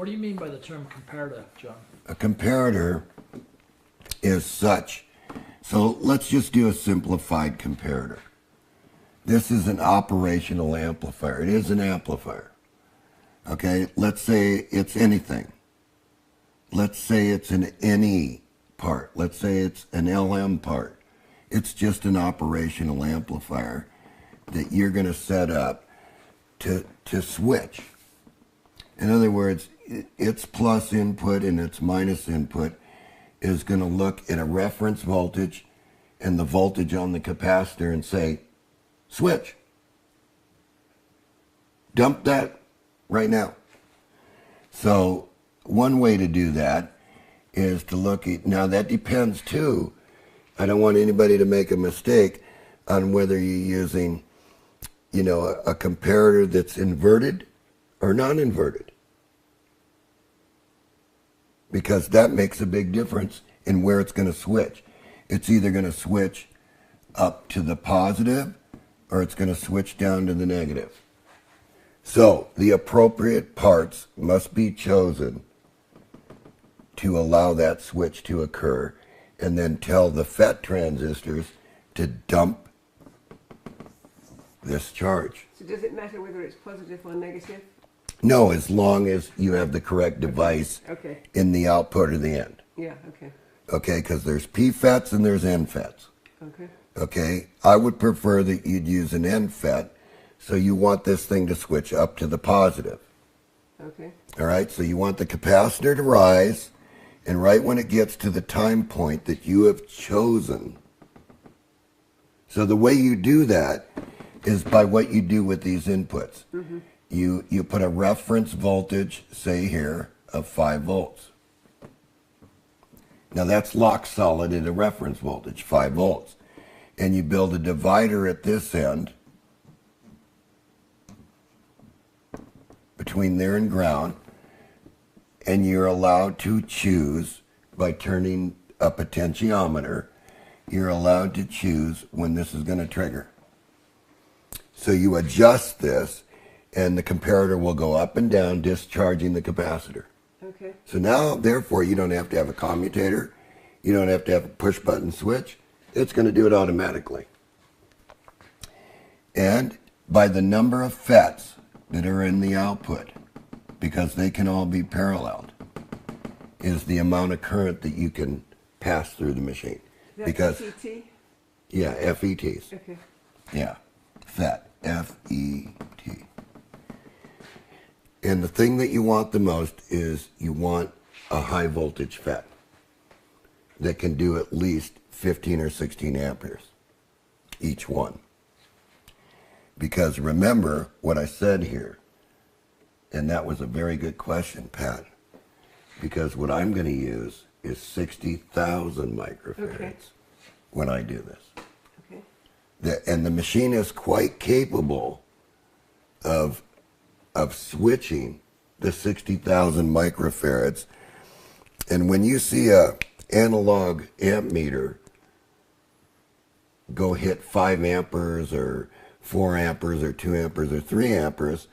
What do you mean by the term comparator, John? A comparator is such. So let's just do a simplified comparator. This is an operational amplifier. It is an amplifier. Okay, let's say it's anything. Let's say it's an NE part. Let's say it's an LM part. It's just an operational amplifier that you're going to set up to switch. In other words, its plus input and its minus input is going to look at a reference voltage and the voltage on the capacitor and say, switch. Dump that right now. So one way to do that is to look at, now that depends too, I don't want anybody to make a mistake on whether you're using, you know, a comparator that's inverted or non-inverted. Because that makes a big difference in where it's going to switch. It's either going to switch up to the positive or it's going to switch down to the negative. So the appropriate parts must be chosen to allow that switch to occur, and then tell the FET transistors to dump this charge. So does it matter whether it's positive or negative? No, as long as you have the correct device Okay. in the output or the end. Yeah, okay. Okay, because there's PFETs and there's NFETs. Okay. Okay, I would prefer that you'd use an NFET, so you want this thing to switch up to the positive. Okay. All right, so you want the capacitor to rise, and right when it gets to the time point that you have chosen. So the way you do that is by what you do with these inputs. Mm-hmm. You put a reference voltage, say here, of 5 volts. Now that's locked solid at a reference voltage, 5 volts. And you build a divider at this end between there and ground, and you're allowed to choose, by turning a potentiometer, you're allowed to choose when this is going to trigger. So you adjust this, and the comparator will go up and down, discharging the capacitor. Okay. So now, therefore, you don't have to have a commutator. You don't have to have a push-button switch. It's going to do it automatically. And by the number of FETs that are in the output, because they can all be paralleled, is the amount of current that you can pass through the machine. Is that Because FET? yeah, FETs. Okay. Yeah, FET, F-E-T. And the thing that you want the most is you want a high voltage FET that can do at least 15 or 16 amperes, each one. Because remember what I said here, and that was a very good question, Pat, because what I'm going to use is 60,000 microfarads Okay. when I do this. Okay. And the machine is quite capable of switching the 60,000 microfarads. And when you see a analog amp meter go hit 5 amperes or 4 amperes or 2 amperes or 3 amperes,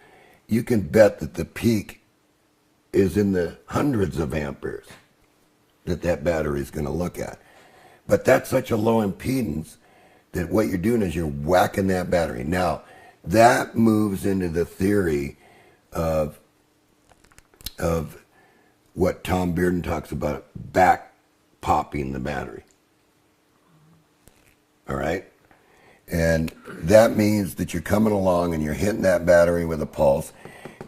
you can bet that the peak is in the hundreds of amperes that battery is going to look at. But that's such a low impedance that what you're doing is you're whacking that battery. Now, that moves into the theory of what Tom Bearden talks about, back popping the battery. All right? And that means that you're coming along and you're hitting that battery with a pulse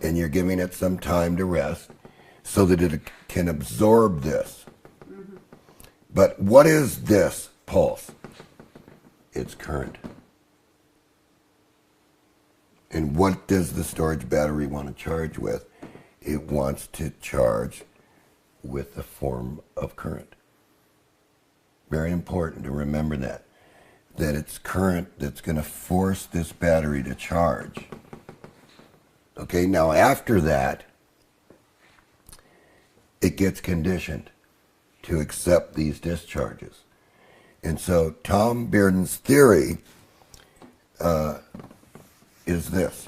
and you're giving it some time to rest so that it can absorb this. Mm-hmm. But what is this pulse? It's current. And what does the storage battery want to charge with? It wants to charge with the form of current. Very important to remember that it's current that's going to force this battery to charge. Okay, now after that, it gets conditioned to accept these discharges. And so Tom Bearden's theory is this.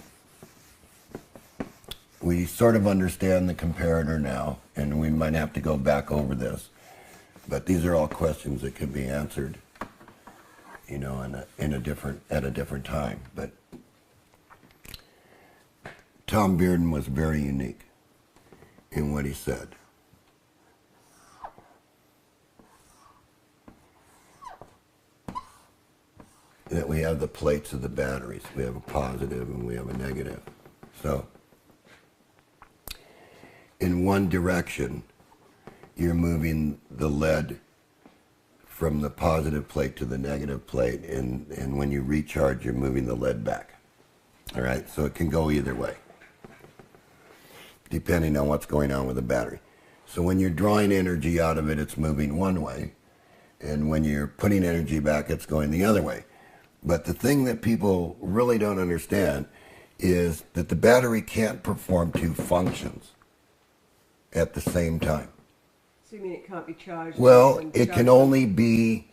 we sort of understand the comparator now, and we might have to go back over this. But these are all questions that can be answered, you know, at a different time. But Tom Bearden was very unique in what he said. That we have the plates of the batteries. We have a positive and we have a negative. So, in one direction, you're moving the lead from the positive plate to the negative plate, and when you recharge, you're moving the lead back. All right? So it can go either way, depending on what's going on with the battery. So when you're drawing energy out of it, it's moving one way, and when you're putting energy back, it's going the other way. But the thing that people really don't understand is that the battery can't perform two functions at the same time. So you mean it can't be charged? Well, and it charged can up? only be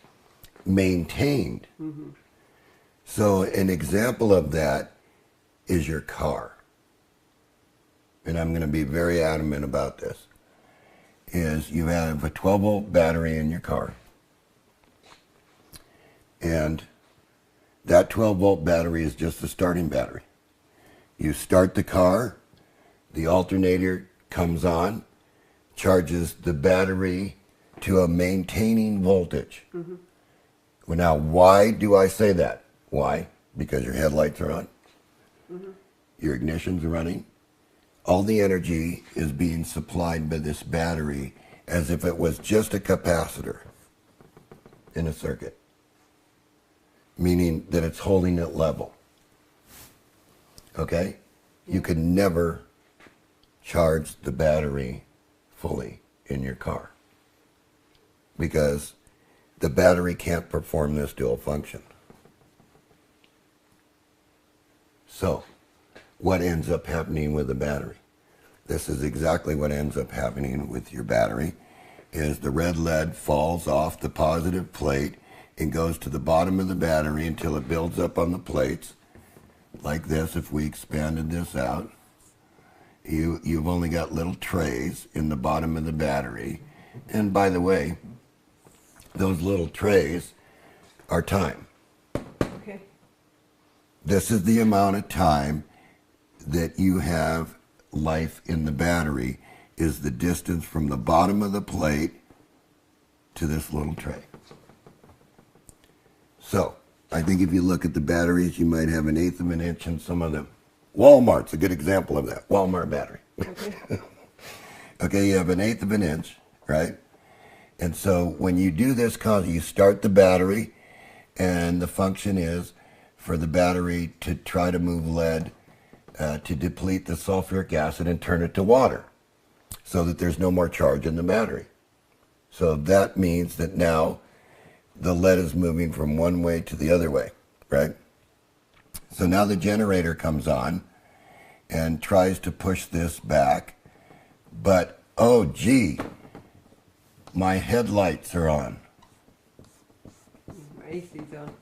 maintained. Mm-hmm. So an example of that is your car. And I'm going to be very adamant about this. Is you have a 12-volt battery in your car. And that 12-volt battery is just the starting battery. You start the car, the alternator comes on, charges the battery to a maintaining voltage. Mm-hmm. Well, now, why do I say that? Why? Because your headlights are on, mm-hmm. Your ignition's running. All the energy is being supplied by this battery as if it was just a capacitor in a circuit, meaning that it's holding it level. Okay? You can never charge the battery fully in your car because the battery can't perform this dual function. So, what ends up happening with the battery? This is exactly what ends up happening with your battery, is the red lead falls off the positive plate and goes to the bottom of the battery until it builds up on the plates, like this. If we expanded this out, you've only got little trays in the bottom of the battery. And by the way, those little trays are time. Okay. This is the amount of time that you have life in the battery, is the distance from the bottom of the plate to this little tray. So, I think if you look at the batteries, you might have 1/8 of an inch in some of them. Walmart's a good example of that. Walmart battery. Okay. Okay, you have 1/8 of an inch, right? And so when you do this, you start the battery, and the function is for the battery to try to move lead to deplete the sulfuric acid and turn it to water so that there's no more charge in the battery. So that means that now the lead is moving from one way to the other way, right? So now the generator comes on and tries to push this back, but oh gee, my headlights are on. My AC's on.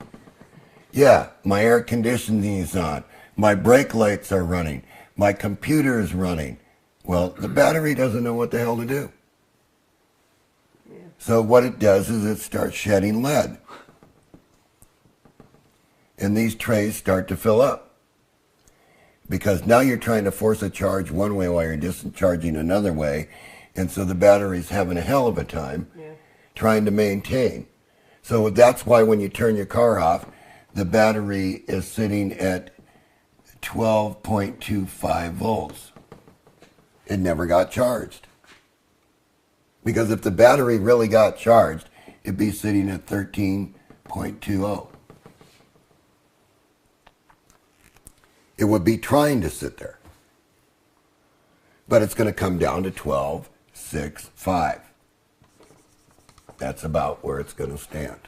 Yeah, my air conditioning is on. My brake lights are running. My computer is running. Well, the battery doesn't know what the hell to do. Yeah. So what it does is it starts shedding lead. And these trays start to fill up. Because now you're trying to force a charge one way while you're discharging another way. And so the battery's having a hell of a time trying to maintain. So that's why when you turn your car off, the battery is sitting at 12.25 volts. It never got charged. Because if the battery really got charged, it'd be sitting at 13.20. It would be trying to sit there. But it's going to come down to 12.65. That's about where it's going to stand.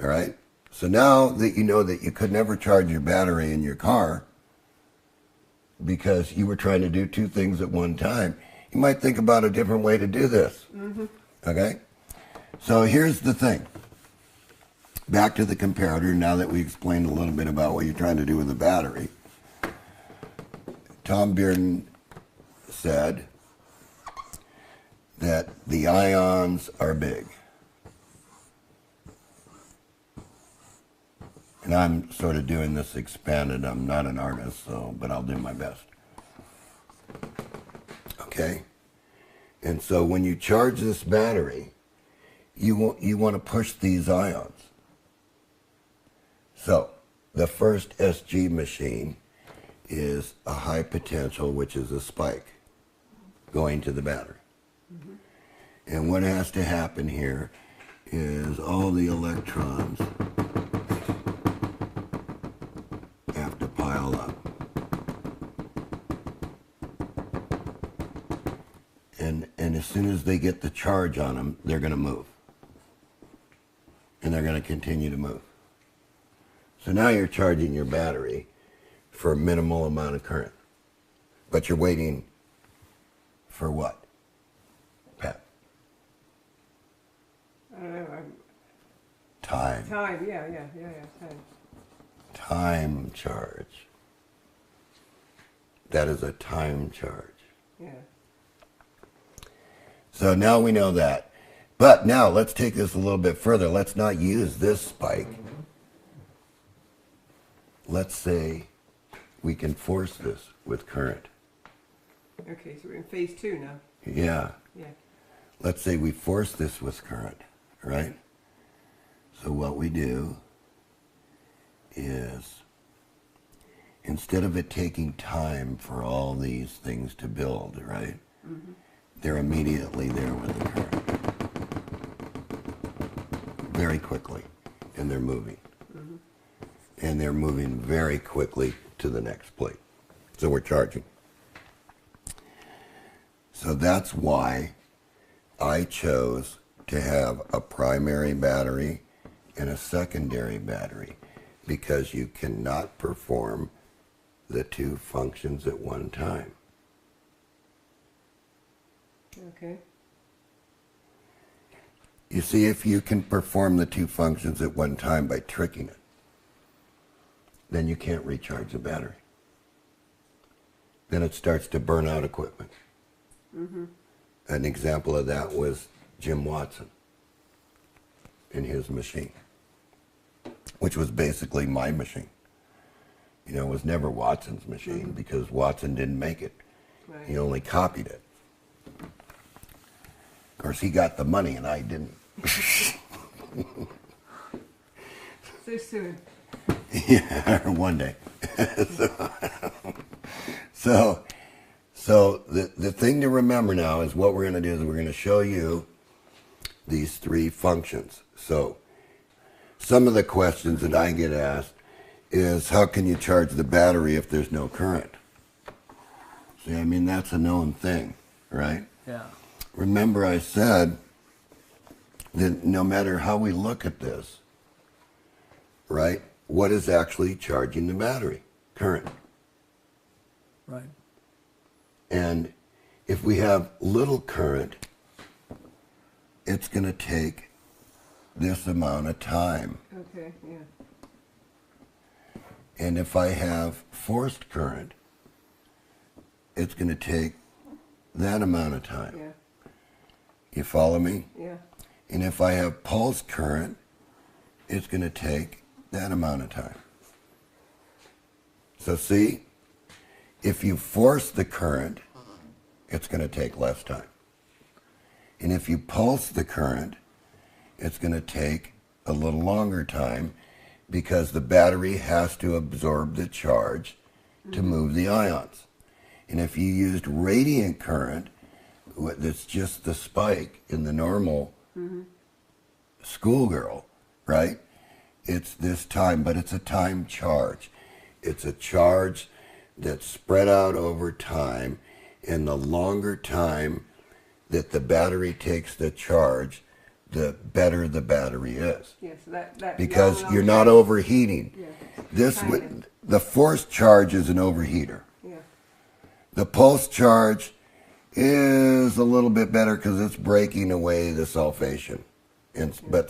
All right? So now that you know that you could never charge your battery in your car because you were trying to do two things at one time, you might think about a different way to do this. Mm-hmm. Okay? So here's the thing. Back to the comparator, now that we explained a little bit about what you're trying to do with the battery. Tom Bearden said that the ions are big. And I'm sort of doing this expanded. I'm not an artist, but I'll do my best. Okay? And so when you charge this battery, you want to push these ions. So the first SG machine is a high potential, which is a spike going to the battery. Mm-hmm. And what has to happen here is all the electrons have to pile up. And as soon as they get the charge on them, they're going to move. And they're going to continue to move. So now you're charging your battery for a minimal amount of current. But you're waiting for what, Pat? I don't know. Time. Time, yeah, time. Time charge. That is a time charge. Yeah. So now we know that. But now let's take this a little bit further. Let's not use this spike. Let's say we can force this with current. Okay, so we're in phase 2 now. Yeah. Yeah. Let's say we force this with current, right? So what we do is, instead of it taking time for all these things to build, right? Mm-hmm. They're immediately there with the current. Very quickly. And they're moving. Mm-hmm. And they're moving very quickly to the next plate. So we're charging. So that's why I chose to have a primary battery and a secondary battery, because you cannot perform the two functions at one time. Okay. You see, if you can perform the two functions at one time by tricking it, then you can't recharge the battery. Then it starts to burn out equipment. Mm-hmm. An example of that was Jim Watson and his machine, which was basically my machine. You know, it was never Watson's machine because Watson didn't make it. Right. He only copied it. Of course, he got the money and I didn't. So soon. Yeah, one day. So the thing to remember now is what we're going to do is we're going to show you these three functions. So some of the questions that I get asked is, how can you charge the battery if there's no current? See, I mean, that's a known thing, right? Yeah. Remember I said that no matter how we look at this, right, what is actually charging the battery? Current. Right. And if we have little current, it's going to take this amount of time. Okay, yeah. And if I have forced current, it's going to take that amount of time. Yeah. You follow me? Yeah. And if I have pulse current, it's going to take that amount of time. So see, if you force the current, it's going to take less time. And if you pulse the current, it's going to take a little longer time because the battery has to absorb the charge to move the ions. And if you used radiant current, that's just the spike in the normal schoolgirl, right? It's this time, but it's a time charge. It's a charge that's spread out over time, and the longer time that the battery takes the charge, the better the battery is. Yeah, so that Because long you're not overheating. Yeah. This Timing. the forced charge is an overheater. Yeah. The pulse charge is a little bit better because it's breaking away the sulfation. And, but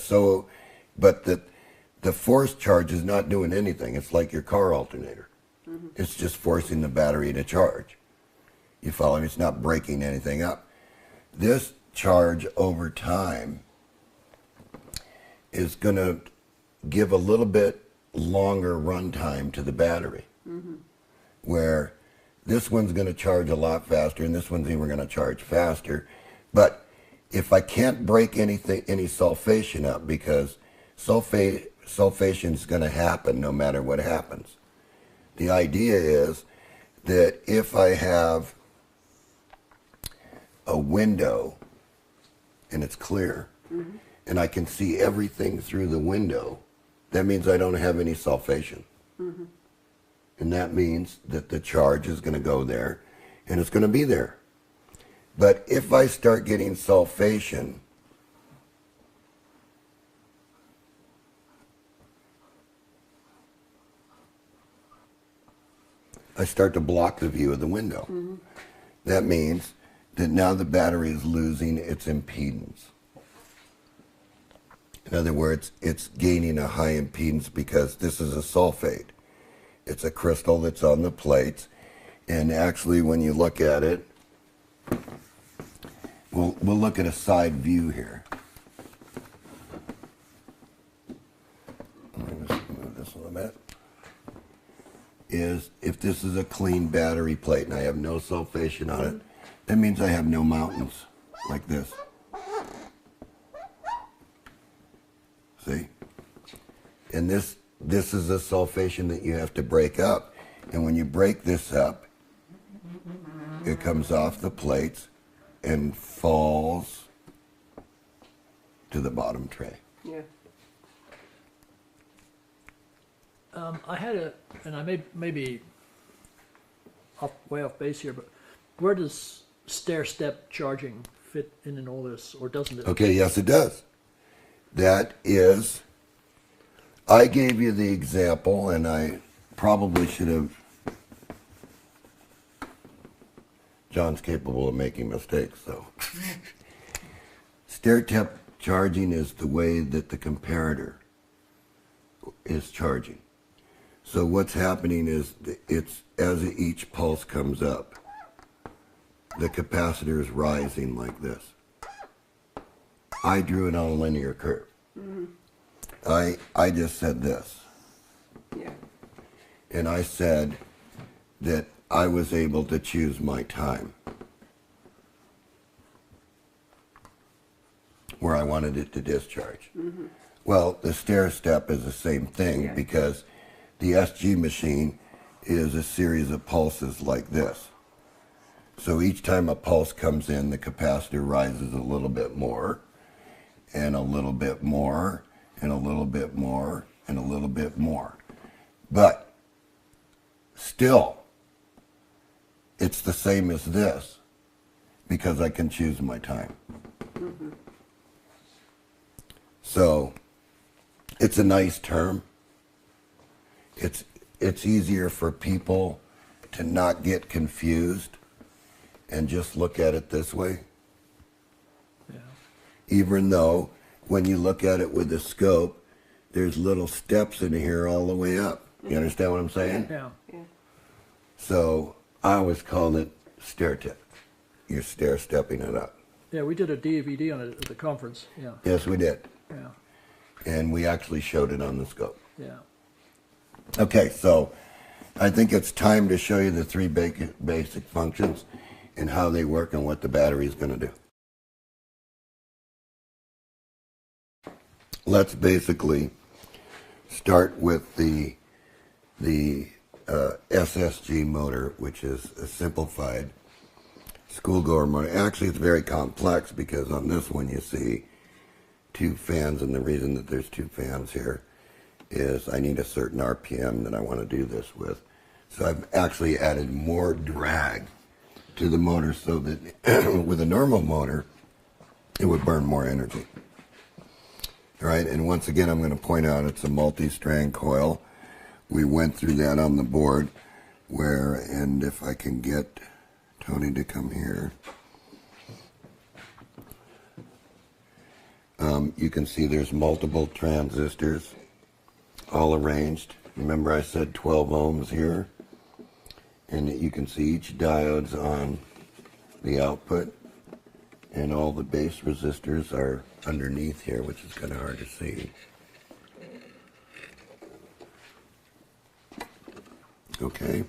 the forced charge is not doing anything. It's like your car alternator. It's just forcing the battery to charge. You follow me? It's not breaking anything up. This charge over time is going to give a little bit longer runtime to the battery, where this one's going to charge a lot faster and this one's even going to charge faster. But if I can't break any sulfation up, because sulfation is going to happen no matter what happens. The idea is that if I have a window and it's clear, and I can see everything through the window, that means I don't have any sulfation. And that means that the charge is going to go there and it's going to be there. But if I start getting sulfation, I start to block the view of the window. That means that now the battery is losing its impedance. In other words, it's gaining a high impedance because this is a sulfate. It's a crystal that's on the plates, and actually when you look at it, we'll look at a side view here. Let me just move this a little bit. Is if this is a clean battery plate and I have no sulfation on it, that means I have no mountains like this. See? And this is a sulfation that you have to break up. And when you break this up, it comes off the plates and falls to the bottom tray. Yeah. I had and I may be way off base here, but where does stair-step charging fit in all this, or doesn't it? Okay, yes it does. That is, I gave you the example, and I probably should have. John's capable of making mistakes, so. Stair-step charging is the way that the comparator is charging. So what's happening is it's as each pulse comes up, the capacitor is rising like this. I drew it on a linear curve. I just said this. Yeah. And I said that I was able to choose my time where I wanted it to discharge. Well, the stair step is the same thing, because the SG machine is a series of pulses like this. So each time a pulse comes in, the capacitor rises a little bit more, and a little bit more, and a little bit more, and a little bit more. But still, it's the same as this, because I can choose my time. So it's a nice term. It's easier for people to not get confused and just look at it this way. Yeah. Even though when you look at it with the scope, there's little steps in here all the way up. You understand what I'm saying? Yeah. Yeah. So I always called it stair tip. You're stair stepping it up. Yeah, we did a DVD on it at the conference. Yeah. Yes, we did. Yeah. And we actually showed it on the scope. Yeah. Okay, so I think it's time to show you the three basic functions and how they work and what the battery is going to do. Let's basically start with the SSG motor, which is a simplified schoolgoer motor. Actually, it's very complex because on this one you see two fans, and the reason that there's two fans here is I need a certain RPM that I want to do this with. So I've actually added more drag to the motor so that with a normal motor, it would burn more energy. All right, and once again, I'm going to point out it's a multi-strand coil. We went through that on the board where, and if I can get Tony to come here, you can see there's multiple transistors all arranged. Remember I said 12 ohms here? And you can see each diode's on the output, and all the base resistors are underneath here, which is kind of hard to see. Okay.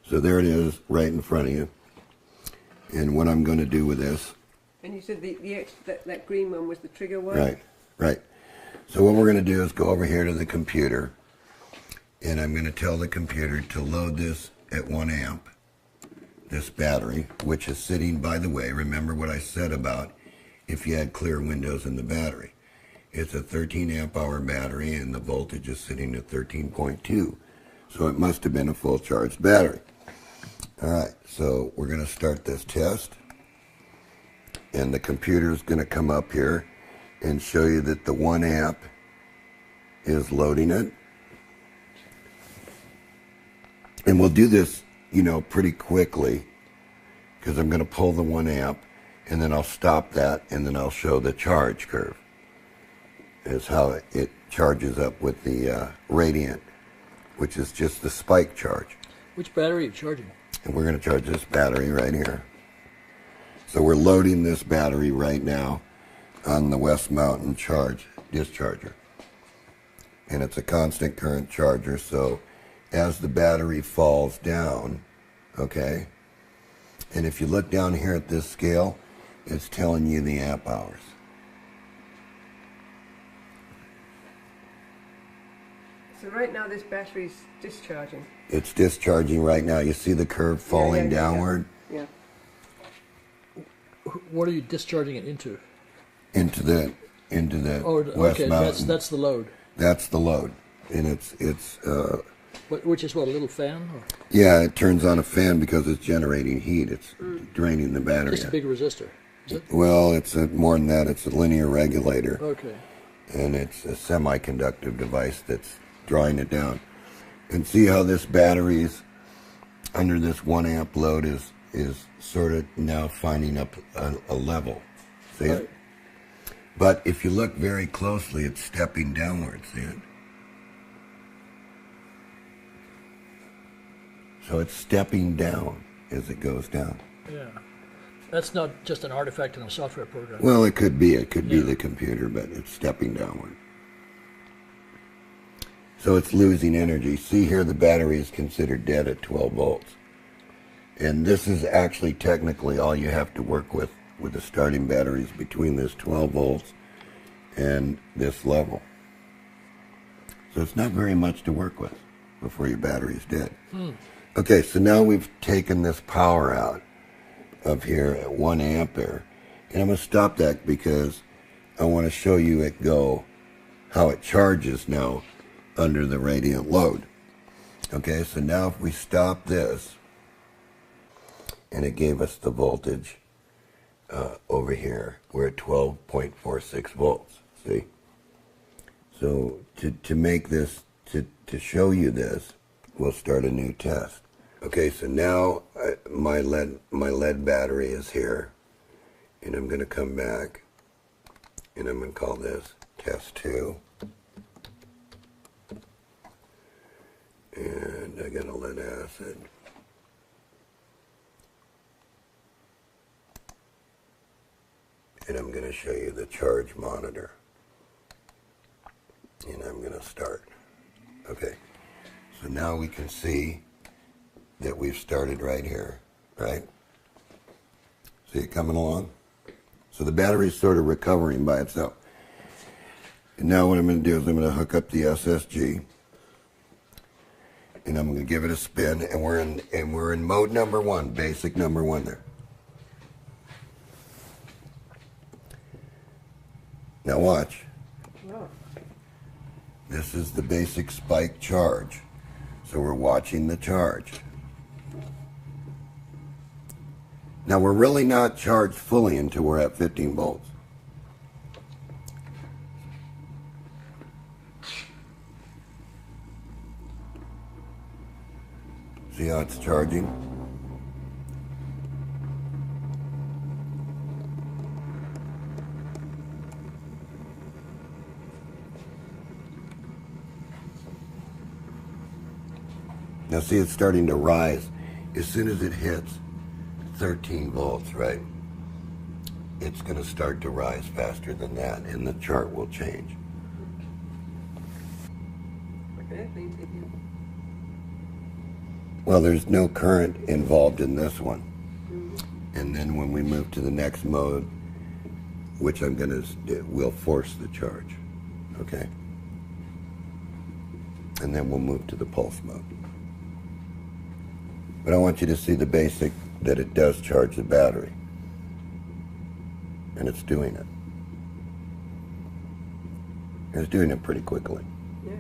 So there it is right in front of you. And what I'm going to do with this, And you said that green one was the trigger one? right, right. So what we're going to do is go over here to the computer, and I'm going to tell the computer to load this at 1 amp, this battery, which is sitting, by the way, remember what I said about if you had clear windows in the battery. It's a 13 amp hour battery, and the voltage is sitting at 13.2. So it must have been a full charged battery. All right, so we're going to start this test, and the computer is going to come up here and show you that the 1 amp is loading it. And we'll do this, you know, pretty quickly, because I'm going to pull the 1 amp, and then I'll stop that, and then I'll show the charge curve. Is how it charges up with the radiant, which is just the spike charge. Which battery are you charging? And we're going to charge this battery right here. So we're loading this battery right now on the West Mountain charge discharger. And it's a constant current charger, so as the battery falls down, okay, and if you look down here at this scale, it's telling you the amp hours. So right now this battery's discharging. It's discharging right now. You see the curve falling downward Yeah. What are you discharging it into? into the Oh, West okay, Mountain. that's the load. That's the load, and it's Which is what, a little fan? Or yeah, it turns on a fan because it's generating heat. It's draining the battery. just a big resistor? Is it? Well, it's more than that. It's a linear regulator, Okay. and it's a semiconductive device that's drawing it down. And see how this battery's under this 1 amp load is sort of now finding up a level. See Right. it? But if you look very closely, it's stepping downwards. See it? So it's stepping down as it goes down. Yeah. That's not just an artifact in a software program. Well, it could be. It could be Yeah. the computer, but it's stepping downward. So it's losing energy. See here, the battery is considered dead at 12 volts. And this is actually technically all you have to work with the starting batteries between this 12 volts and this level. So it's not very much to work with before your battery's dead. Okay, so now we've taken this power out of here at 1 ampere. And I'm going to stop that because I want to show you it go, how it charges now under the radiant load. Okay, so now if we stop this, and it gave us the voltage over here, we're at 12.46 volts, see? So to make this, to show you this, we'll start a new test. Okay, so now my lead battery is here, and I'm going to come back, and I'm going to call this test 2. And I got a lead acid. And I'm going to show you the charge monitor. And I'm going to start. Okay, so now we can see that we've started right here, right? See it coming along? So the battery's sort of recovering by itself. And now what I'm going to do is I'm going to hook up the SSG. And I'm going to give it a spin, and we're in mode number 1, basic number 1 there. Now watch. Oh. This is the basic spike charge. So we're watching the charge. Now we're really not charged fully until we're at 15 volts. See how it's charging? Now see, it's starting to rise. As soon as it hits 13 volts, right? It's going to start to rise faster than that, and the chart will change. Okay, thank you. Well, there's no current involved in this one. And then when we move to the next mode, which I'm going to, we'll force the charge. Okay? And then we'll move to the pulse mode. But I want you to see the basic that it does charge the battery. And it's doing it. It's doing it pretty quickly. Yeah.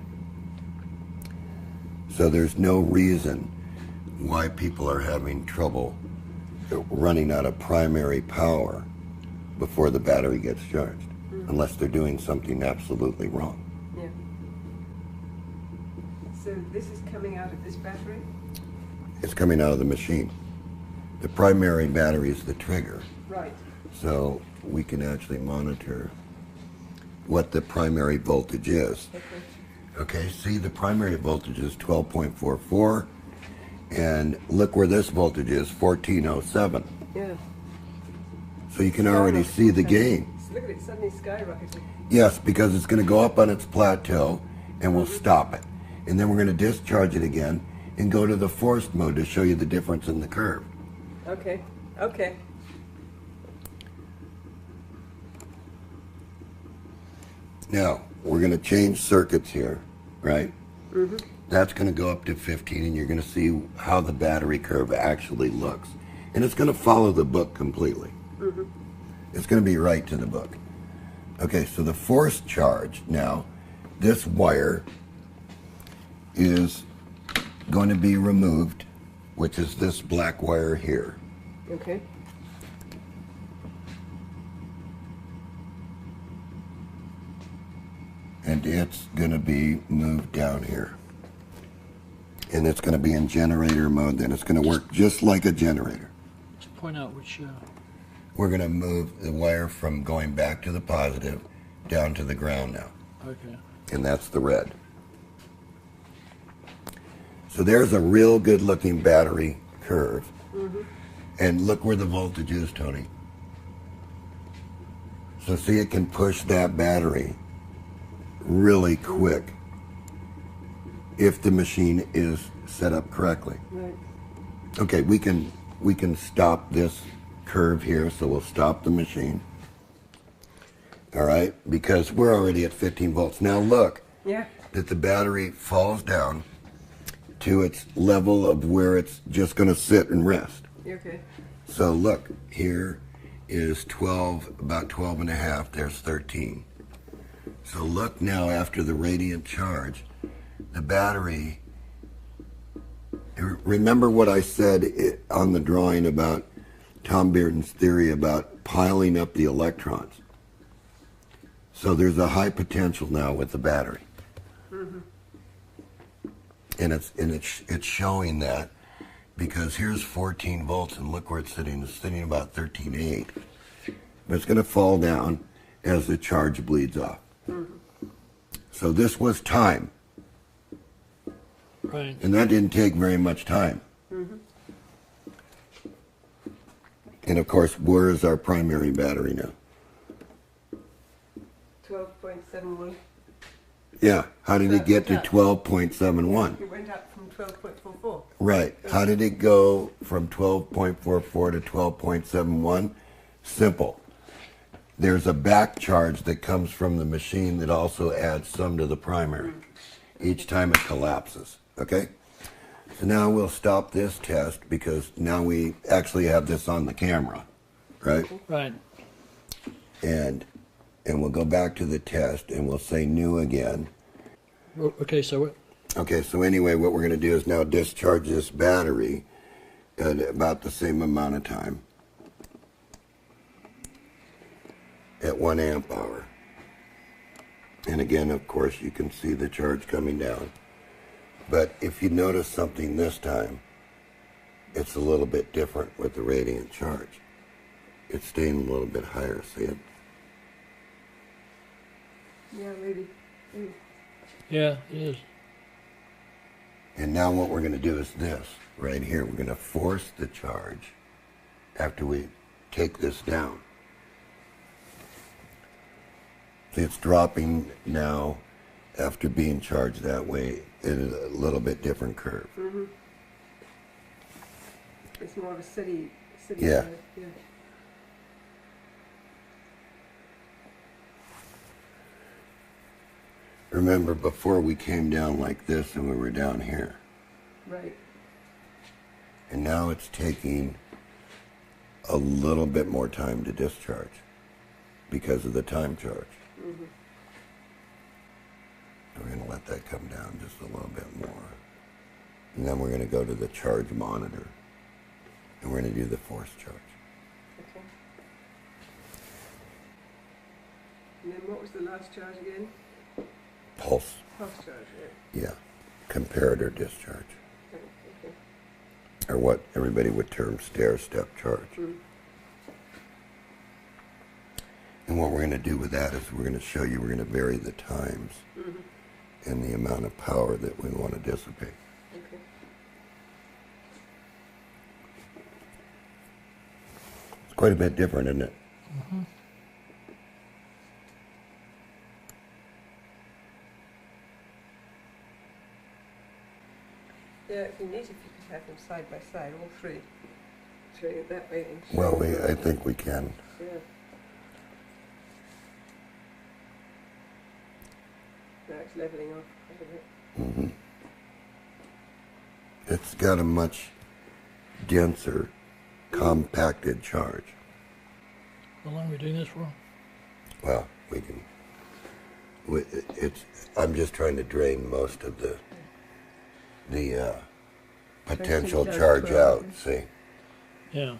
So there's no reason why people are having trouble running out of primary power before the battery gets charged, unless they're doing something absolutely wrong. Yeah. So this is coming out of this battery? It's coming out of the machine. The primary battery is the trigger, Right. so we can actually monitor what the primary voltage is. Okay. Okay, see, the primary voltage is 12.44, and look where this voltage is, 1407. Yeah. So you can already see the gain. So look at it suddenly skyrocketing. Yes, because it's going to go up on its plateau, and we'll stop it. And then we're going to discharge it again and go to the forced mode to show you the difference in the curve. Okay. Okay. Now, we're going to change circuits here, right? That's going to go up to 15, and you're going to see how the battery curve actually looks. And it's going to follow the book completely. It's going to be right to the book. Okay, so the forced charge now, this wire is going to be removed, which is this black wire here. Okay. And it's going to be moved down here. And it's going to be in generator mode, then it's going to work just like a generator. To point out which. We're going to move the wire from going back to the positive down to the ground now. Okay. And that's the red. So there's a real good looking battery curve. And look where the voltage is, Tony. So see, it can push that battery really quick if the machine is set up correctly. Right. Okay, we can stop this curve here, so we'll stop the machine. All right, because we're already at 15 volts. Now look Yeah. that the battery falls down to its level of where it's just going to sit and rest. Okay. So look, here is 12, about 12 and a half, there's 13. So look now after the radiant charge, the battery, remember what I said on the drawing about Tom Bearden's theory about piling up the electrons. So there's a high potential now with the battery. And it's showing that because here's 14 volts and look where it's sitting. It's sitting about 13.8. But it's going to fall down as the charge bleeds off. So this was time. Right. And that didn't take very much time. And of course, where is our primary battery now? 12.71. Yeah, how did it get to 12.71? It went up from 12.44. Right. How did it go from 12.44 to 12.71? Simple. There's a back charge that comes from the machine that also adds some to the primary each time it collapses. Okay? So now we'll stop this test because now we actually have this on the camera, right? Right. And we'll go back to the test and we'll say new again. Well, okay, so what? Okay, so anyway, what we're going to do is now discharge this battery at about the same amount of time at 1 amp hour. And again, of course, you can see the charge coming down. But if you notice something this time, it's a little bit different with the radiant charge. It's staying a little bit higher, see it? Yeah, maybe. Yeah, it is. And now what we're going to do is this, right here. We're going to force the charge after we take this down. See, it's dropping now after being charged that way in a little bit different curve. Mm-hmm. It's more of a city Yeah. curve, yeah. Remember, before we came down like this and we were down here. Right. And now it's taking a little bit more time to discharge because of the time charge. Mm-hmm. We're going to let that come down just a little bit more. And then we're going to go to the charge monitor. And we're going to do the force charge. Okay. And then what was the last charge again? Pulse. Pulse charge, yeah. Yeah. Comparator discharge. Okay. Or what everybody would term stair-step charge. Mm. And what we're going to do with that is we're going to show you, we're going to vary the times and the amount of power that we want to dissipate. Okay. It's quite a bit different, isn't it? Mm-hmm. Yeah, it'd be neat if you could have them side by side, all three. Showing it that way. And Well, showing I think we can. Yeah. Now it's levelling off quite a bit. It's got a much denser, compacted charge. How long are we doing this for? Well, we can. I'm just trying to drain most of the potential Potential charge charge. out. See, Yeah.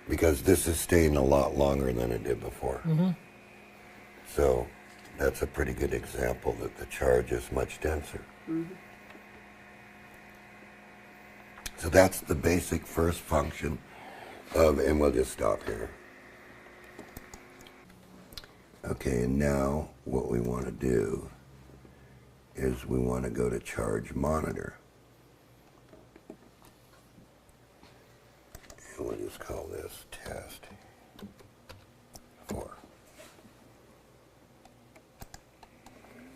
because this is staying a lot longer than it did before. Mm-hmm. So that's a pretty good example that the charge is much denser. Mm-hmm. So that's the basic first function of, and we'll just stop here. Okay, and now what we want to do is we want to go to charge monitor. And we'll just call this test 4.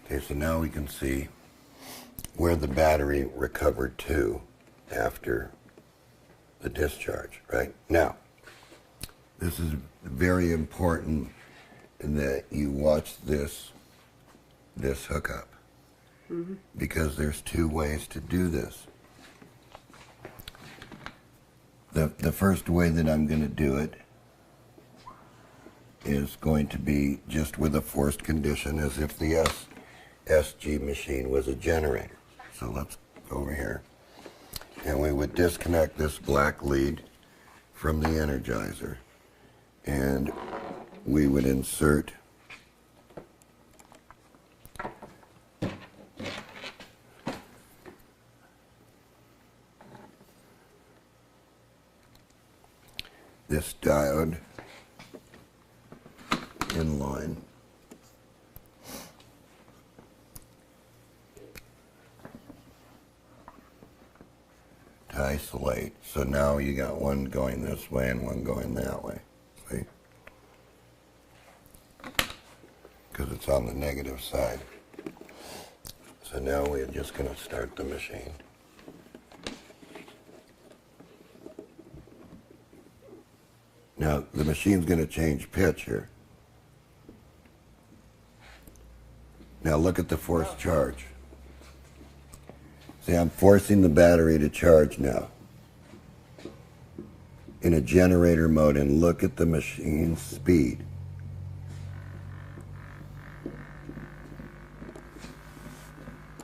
Okay, so now we can see where the battery recovered to after the discharge, right? Now, this is very important that you watch this hookup, because there's two ways to do this. The first way that I'm going to do it is going to be just with a forced condition, as if the SG machine was a generator. So let's go over here. And we would disconnect this black lead from the energizer, and we would insert this diode in line. To isolate. So now you got one going this way and one going that way. See? Because it's on the negative side. So now we're just going to start the machine. Now the machine's going to change pitch here. Now look at the forced charge. See, I'm forcing the battery to charge now in a generator mode, and look at the machine's speed.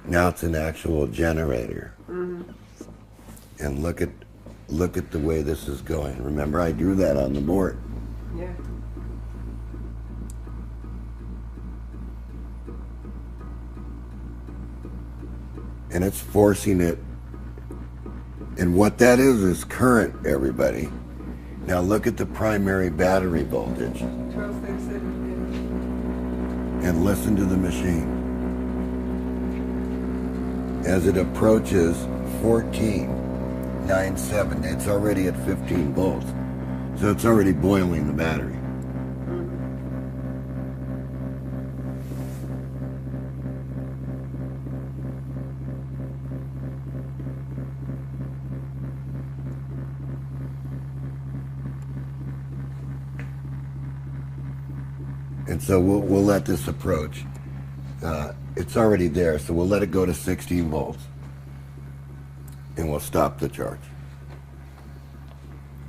Now it's an actual generator. And look at the way this is going. Remember, I drew that on the board. Yeah. And it's forcing it. And what that is current, everybody. Now look at the primary battery voltage 1237. and listen to the machine. As it approaches 14.97. It's already at 15 volts. So it's already boiling the battery. And so we'll let this approach. It's already there, so we'll let it go to 16 volts. And we'll stop the charge.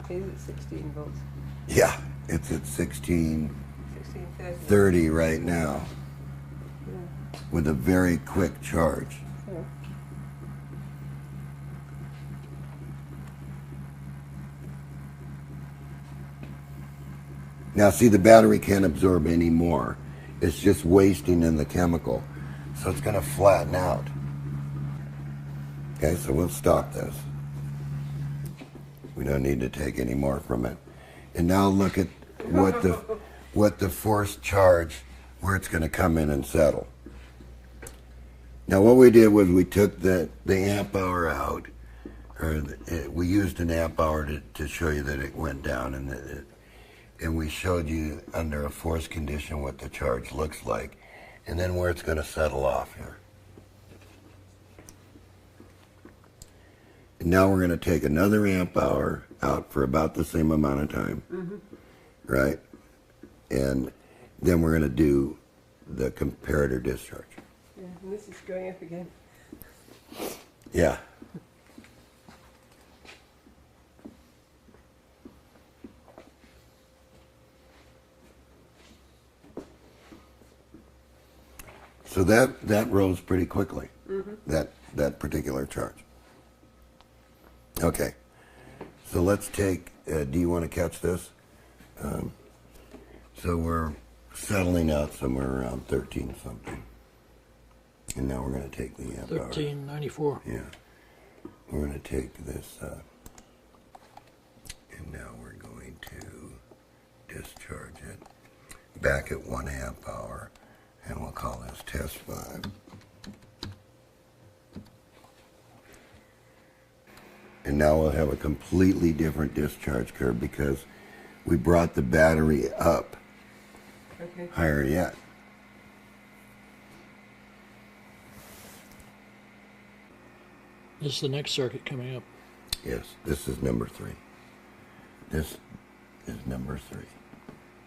Is it 16 volts? Yeah, it's at 1630 1630. right now Yeah. with a very quick charge. Yeah. Now see, the battery can't absorb any more. It's just wasting in the chemical. So it's going to flatten out. Okay, so we'll stop this. We don't need to take any more from it. And now look at what the forced charge, where it's going to come in and settle. Now what we did was we took the amp hour out, or we used an amp hour to show you that it went down, and we showed you under a forced condition what the charge looks like, and then where it's going to settle off here. And now we're going to take another amp hour out for about the same amount of time, right? And then we're going to do the comparator discharge. Yeah, and this is going up again. Yeah. So that rose pretty quickly, that particular charge. Okay, so let's take, do you want to catch this? So we're settling out somewhere around 13 something. And now we're going to take the amp hour. 1394. Yeah. We're going to take this, and now we're going to discharge it back at 1 amp hour, and we'll call this test 5. And now we'll have a completely different discharge curve because we brought the battery up higher yet. This is the next circuit coming up. Yes, this is number 3. This is number 3.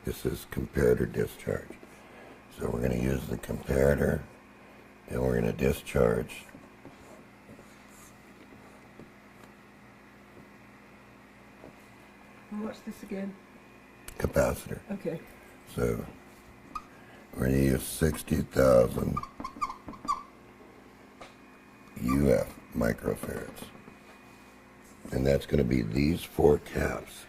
This is comparator discharge. So we're going to use the comparator, and we're going to discharge. And what's this again? Capacitor. Okay. So we're going to use 60,000 UF microfarads. And that's going to be these 4 caps.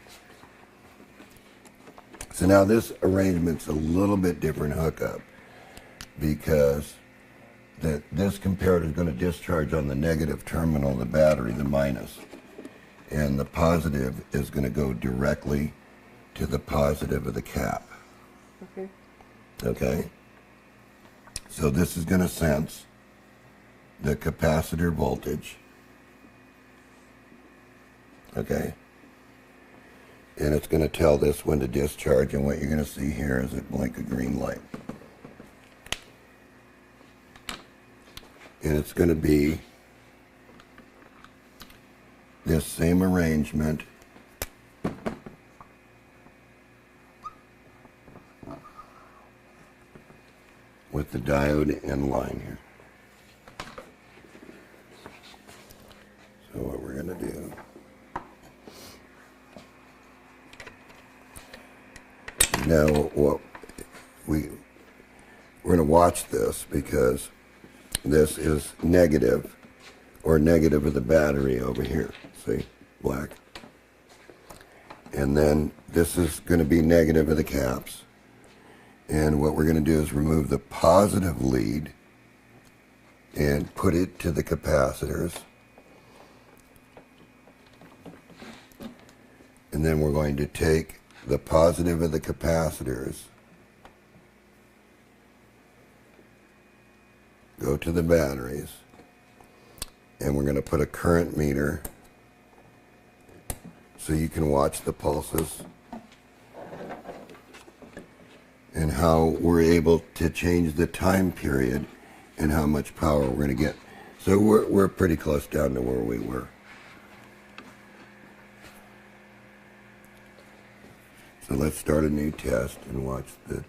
So now this arrangement's a little bit different hookup because this comparator is going to discharge on the negative terminal of the battery, the minus. And the positive is going to go directly to the positive of the cap. Okay. Okay? So this is going to sense the capacitor voltage. Okay? And it's going to tell this when to discharge, and what you're going to see here is it blink a green light. And it's going to be this same arrangement with the diode in line here. So what we're going to do, now what we're going to watch this because this is negative, or negative of the battery over here. See, black. And then this is going to be negative of the caps. And what we're going to do is remove the positive lead and put it to the capacitors. And then we're going to take the positive of the capacitors, go to the batteries, And we're going to put a current meter so you can watch the pulses and how we're able to change the time period and how much power we're going to get. So we're pretty close down to where we were. So let's start a new test and watch the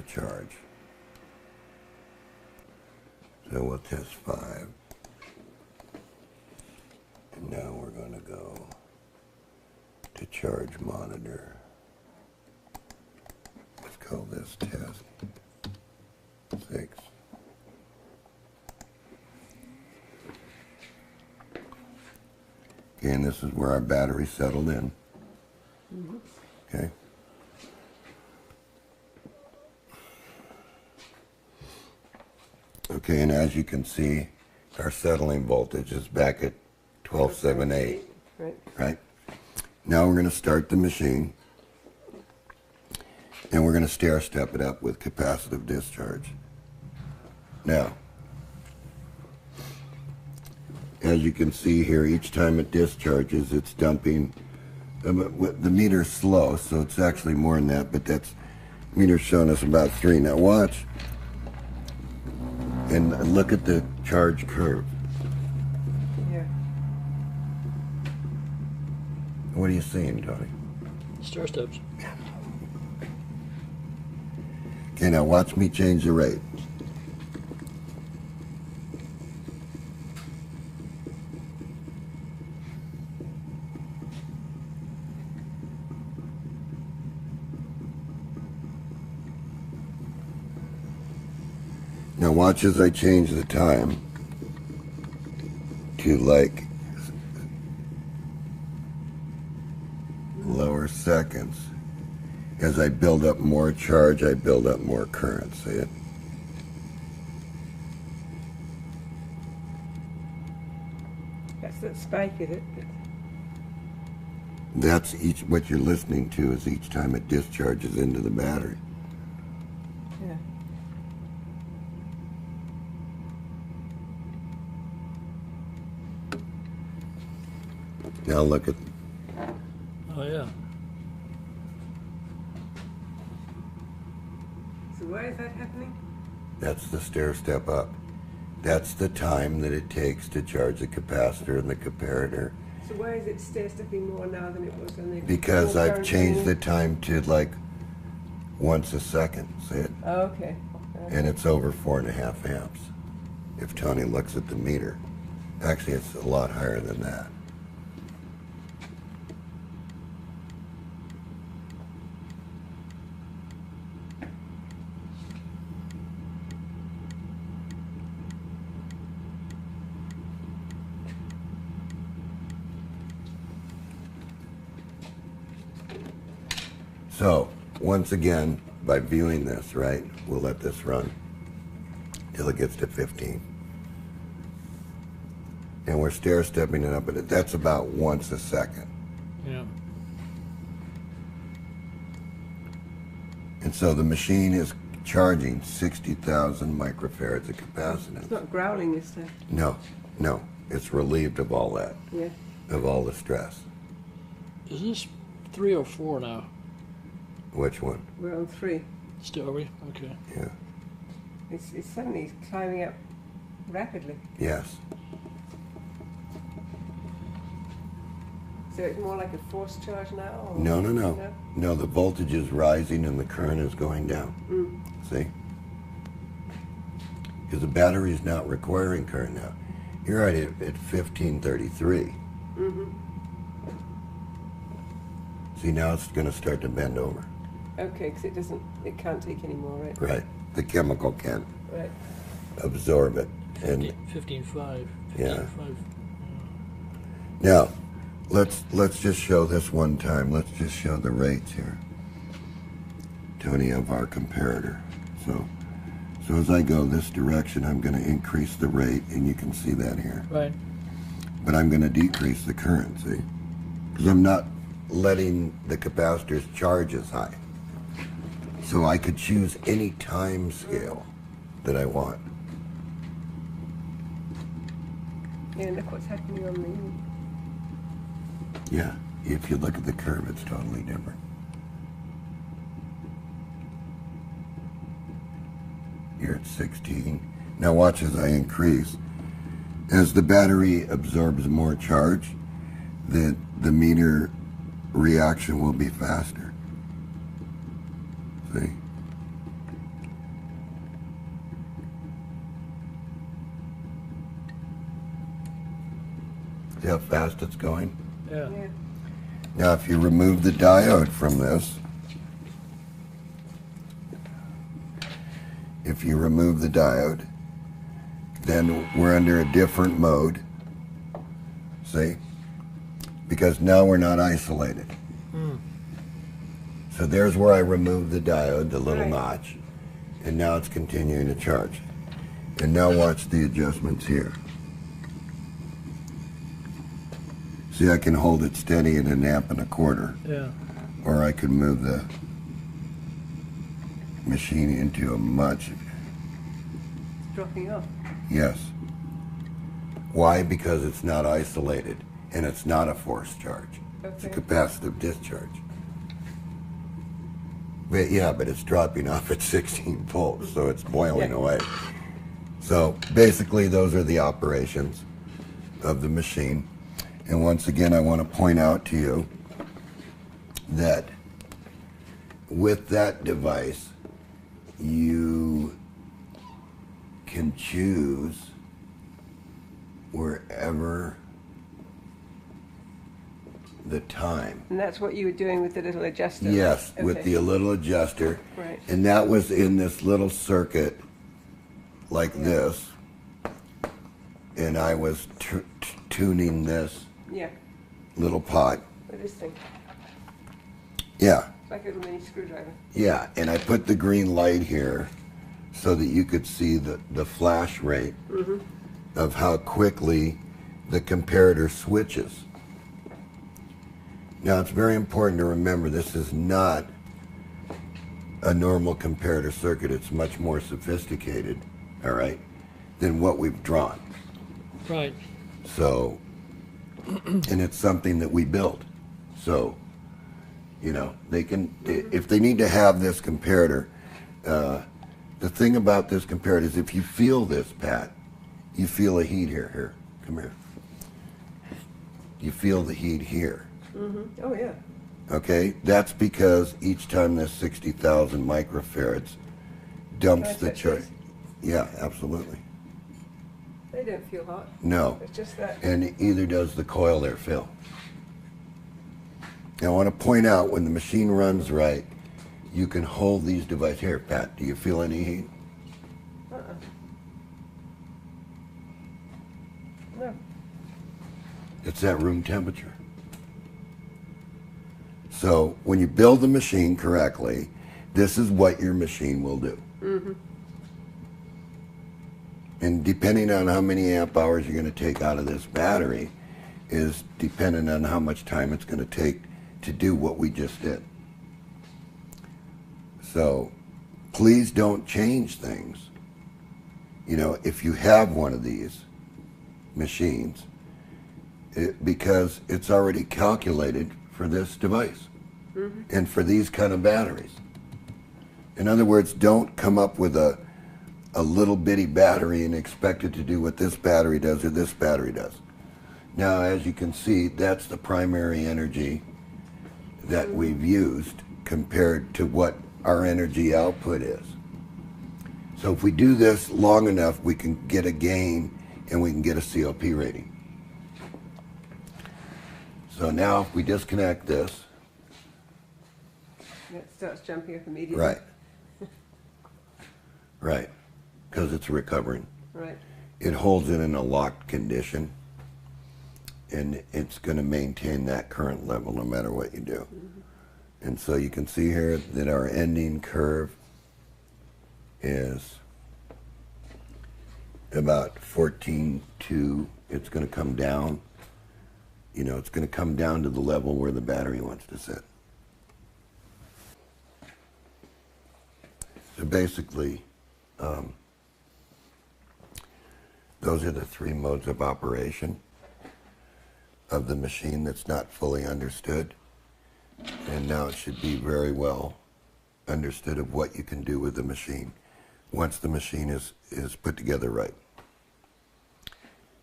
charge. So we'll test 5. And now we're going to go to charge monitor. Let's call this test 6. Okay, and this is where our battery settled in. Okay. Okay, and as you can see, our settling voltage is back at 1278, right? Now we're going to start the machine, and we're going to stair step it up with capacitive discharge. Now, as you can see here, each time it discharges, it's dumping. The meter's slow, so it's actually more than that, but that's meter's showing us about 3. Now watch. And look at the charge curve. Yeah. What are you seeing, Tony? Stair steps. Okay, now watch me change the rate. Now watch as I change the time to like lower seconds. As I build up more charge, I build up more current. See it? That's that spike, is it? That's what you're listening to is each time it discharges into the battery. Yeah. Now look at, Oh yeah. So why is that happening? that's the stair step up. That's the time that it takes to charge the capacitor and the comparator. So why is it stair stepping more now than it was on the Because more I've current changed the coming time to like once a second, see it? in? Oh, okay. And it's over 4.5 amps. If Tony looks at the meter. Actually, it's a lot higher than that. So, once again, by viewing this, right, we'll let this run till it gets to 15. And we're stair stepping it up, but that's about once a second. Yeah. And so the machine is charging 60,000 microfarads of capacitance. It's not growling, is it? No, no, it's relieved of all that, Yeah. of all the stress. Is this 3 or 4 now? Which one? We're on 3. Still, are we? Okay. Yeah. It's suddenly climbing up rapidly. Yes. So it's more like a forced charge now? Or? No, no, no. No, the voltage is rising and the current is going down. See? Because the battery is not requiring current now. You're right at 1533. See, now it's going to start to bend over. Okay, because it can't take any more, right? Right. The chemical can't Right. absorb it. And 15.5. Yeah. 15.5. now, let's just show this one time. Let's just show the rates here, Tony, of our comparator. So as I go this direction, I'm going to increase the rate, and you can see that here. Right. But I'm going to decrease the current, see? Because I'm not letting the capacitors charge as high. So I could choose any time scale that I want. Yeah, look what's happening on Yeah, if you look at the curve, it's totally different. Here it's 16. Now watch as I increase. As the battery absorbs more charge, the meter reaction will be faster. See? See how fast it's going? the, Yeah. yeah. Now if you remove the diode from this, if you remove the diode, then we're under a different mode. See? Because now we're not isolated. So there's where I removed the diode, the little Right. notch, and now it's continuing to charge. And now watch the adjustments here. See, I can hold it steady at 1.25 amps, Yeah. or I could move the machine into a much, It's dropping off. yes. Why? Because it's not isolated, and it's not a forced charge. It's a Okay. capacitive discharge. But yeah, but it's dropping off at 16 volts, so it's boiling Yeah. away. So basically, those are the operations of the machine. And once again, I want to point out to you that with that device, you can choose wherever the time. And that's what you were doing with the little adjuster? Yes, with Okay. the little adjuster. Right. And that was in this little circuit like this. And I was tuning this Yeah. little pot. With this thing. Yeah, It's like a little mini screwdriver. yeah. And I put the green light here so that you could see the flash rate of how quickly the comparator switches. Now, it's very important to remember this is not a normal comparator circuit. It's much more sophisticated, all right, than what we've drawn. Right. So, and it's something that we built. So, you know, they can, if they need to have this comparator, the thing about this comparator is if you feel this, Pat, you feel a heat here. Here, come here. You feel the heat here. Oh, yeah. Okay, that's because each time this 60,000 microfarads dumps Can I the touch charge. these? Yeah, absolutely. They don't feel hot. No, It's just that. and either does the coil there, Phil. Now, I want to point out when the machine runs right, you can hold these devices. Here, Pat, do you feel any heat? Uh-uh. No. It's at room temperature. So when you build the machine correctly, this is what your machine will do. And depending on how many amp hours you're going to take out of this battery is dependent on how much time it's going to take to do what we just did. So please don't change things. You know, if you have one of these machines, because it's already calculated for this device and for these kind of batteries. In other words, don't come up with a little bitty battery and expect it to do what this battery does or this battery does. Now, as you can see, that's the primary energy that we've used compared to what our energy output is. So if we do this long enough, we can get a gain and we can get a COP rating. So now if we disconnect this, It starts jumping up immediately. right, right, because it's recovering. Right. It holds it in a locked condition, and it's going to maintain that current level no matter what you do. And so you can see here that our ending curve is about 14.2. It's going to come down. You know, it's going to come down to the level where the battery wants to sit. So basically, Those are the three modes of operation of the machine that's not fully understood. And now it should be very well understood of what you can do with the machine once the machine is put together right.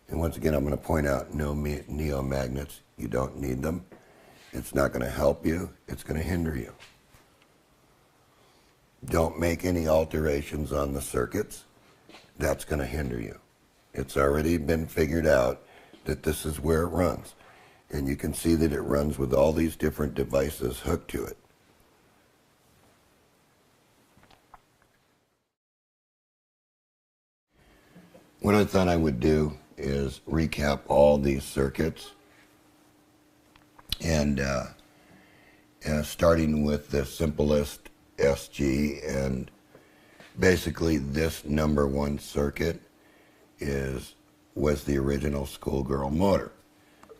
And once again, I'm going to point out no neomagnets. You don't need them. It's not going to help you. It's going to hinder you. Don't make any alterations on the circuits. That's going to hinder you. It's already been figured out that this is where it runs. And you can see that it runs with all these different devices hooked to it. What I thought I would do is recap all these circuits, and starting with the simplest SG, and basically this number one circuit was the original schoolgirl motor,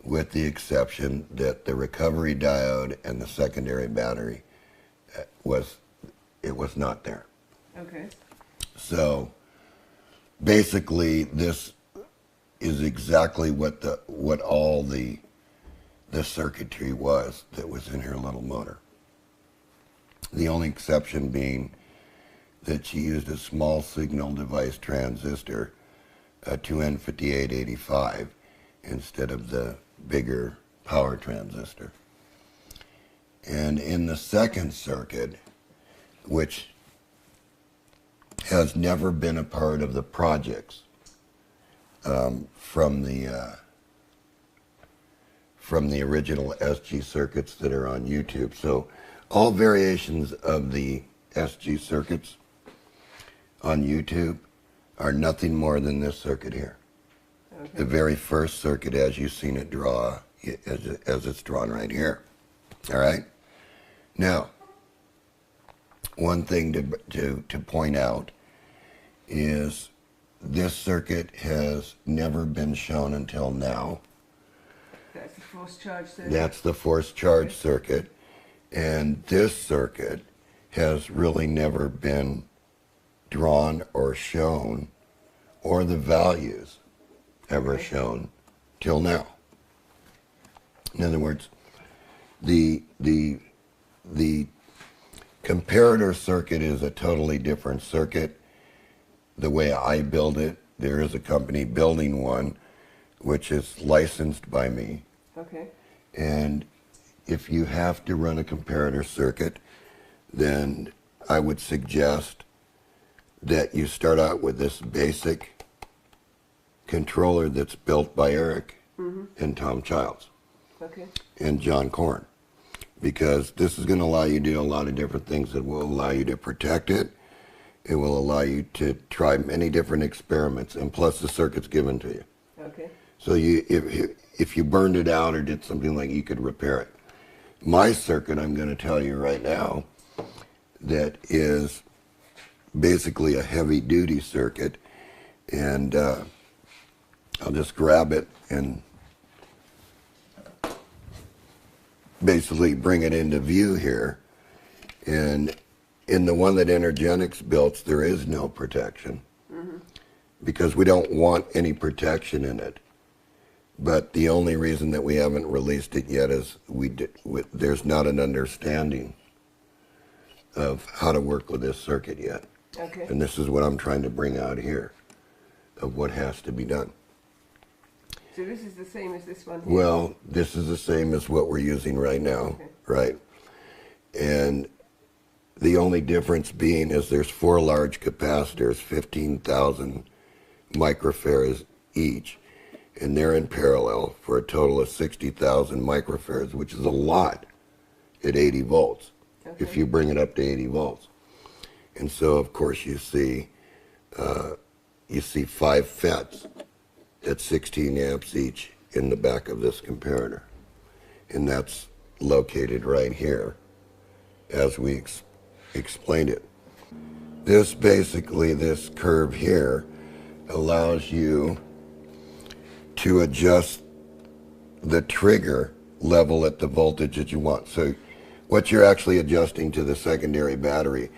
with the exception that the recovery diode and the secondary battery was not there. Okay. So basically this is exactly what all the circuitry was that was in her little motor. The only exception being that she used a small signal device transistor, a 2N5885, instead of the bigger power transistor. And in the second circuit, which has never been a part of the projects from the original SG circuits that are on YouTube. So all variations of the SG circuits on YouTube are nothing more than this circuit here. Okay. The very first circuit as you've seen it draw, as it's drawn right here. All right? Now, one thing to point out is this circuit has never been shown until now. That's the forced charge circuit? That's the forced charge circuit. And this circuit has really never been drawn or shown, or the values ever shown till now. In other words, the comparator circuit is a totally different circuit. The way I build it, there is a company building one which is licensed by me. Okay. And if you have to run a comparator circuit, then I would suggest that you start out with this basic controller that's built by Eric and Tom Childs and John Korn, because this is going to allow you to do a lot of different things that will allow you to protect it. It will allow you to try many different experiments, and plus the circuit's given to you. Okay. So if you burned it out or did something like, you could repair it. My circuit, I'm going to tell you right now, that is basically a heavy-duty circuit, and I'll just grab it and basically bring it into view here. And in the one that Energetics built, there is no protection because we don't want any protection in it. But the only reason that we haven't released it yet is there's not an understanding of how to work with this circuit yet. Okay. And this is what I'm trying to bring out here, of what has to be done. So this is the same as this one here? Well, this is the same as what we're using right now, right? And the only difference being is there's 4 large capacitors, 15,000 microfarads each, and they're in parallel for a total of 60,000 microfarads, which is a lot at 80 volts, if you bring it up to 80 volts. And so, of course, you see 5 FETs at 16 amps each in the back of this comparator. And that's located right here, as we explained it. This curve here allows you to adjust the trigger level at the voltage that you want. So what you're actually adjusting to the secondary battery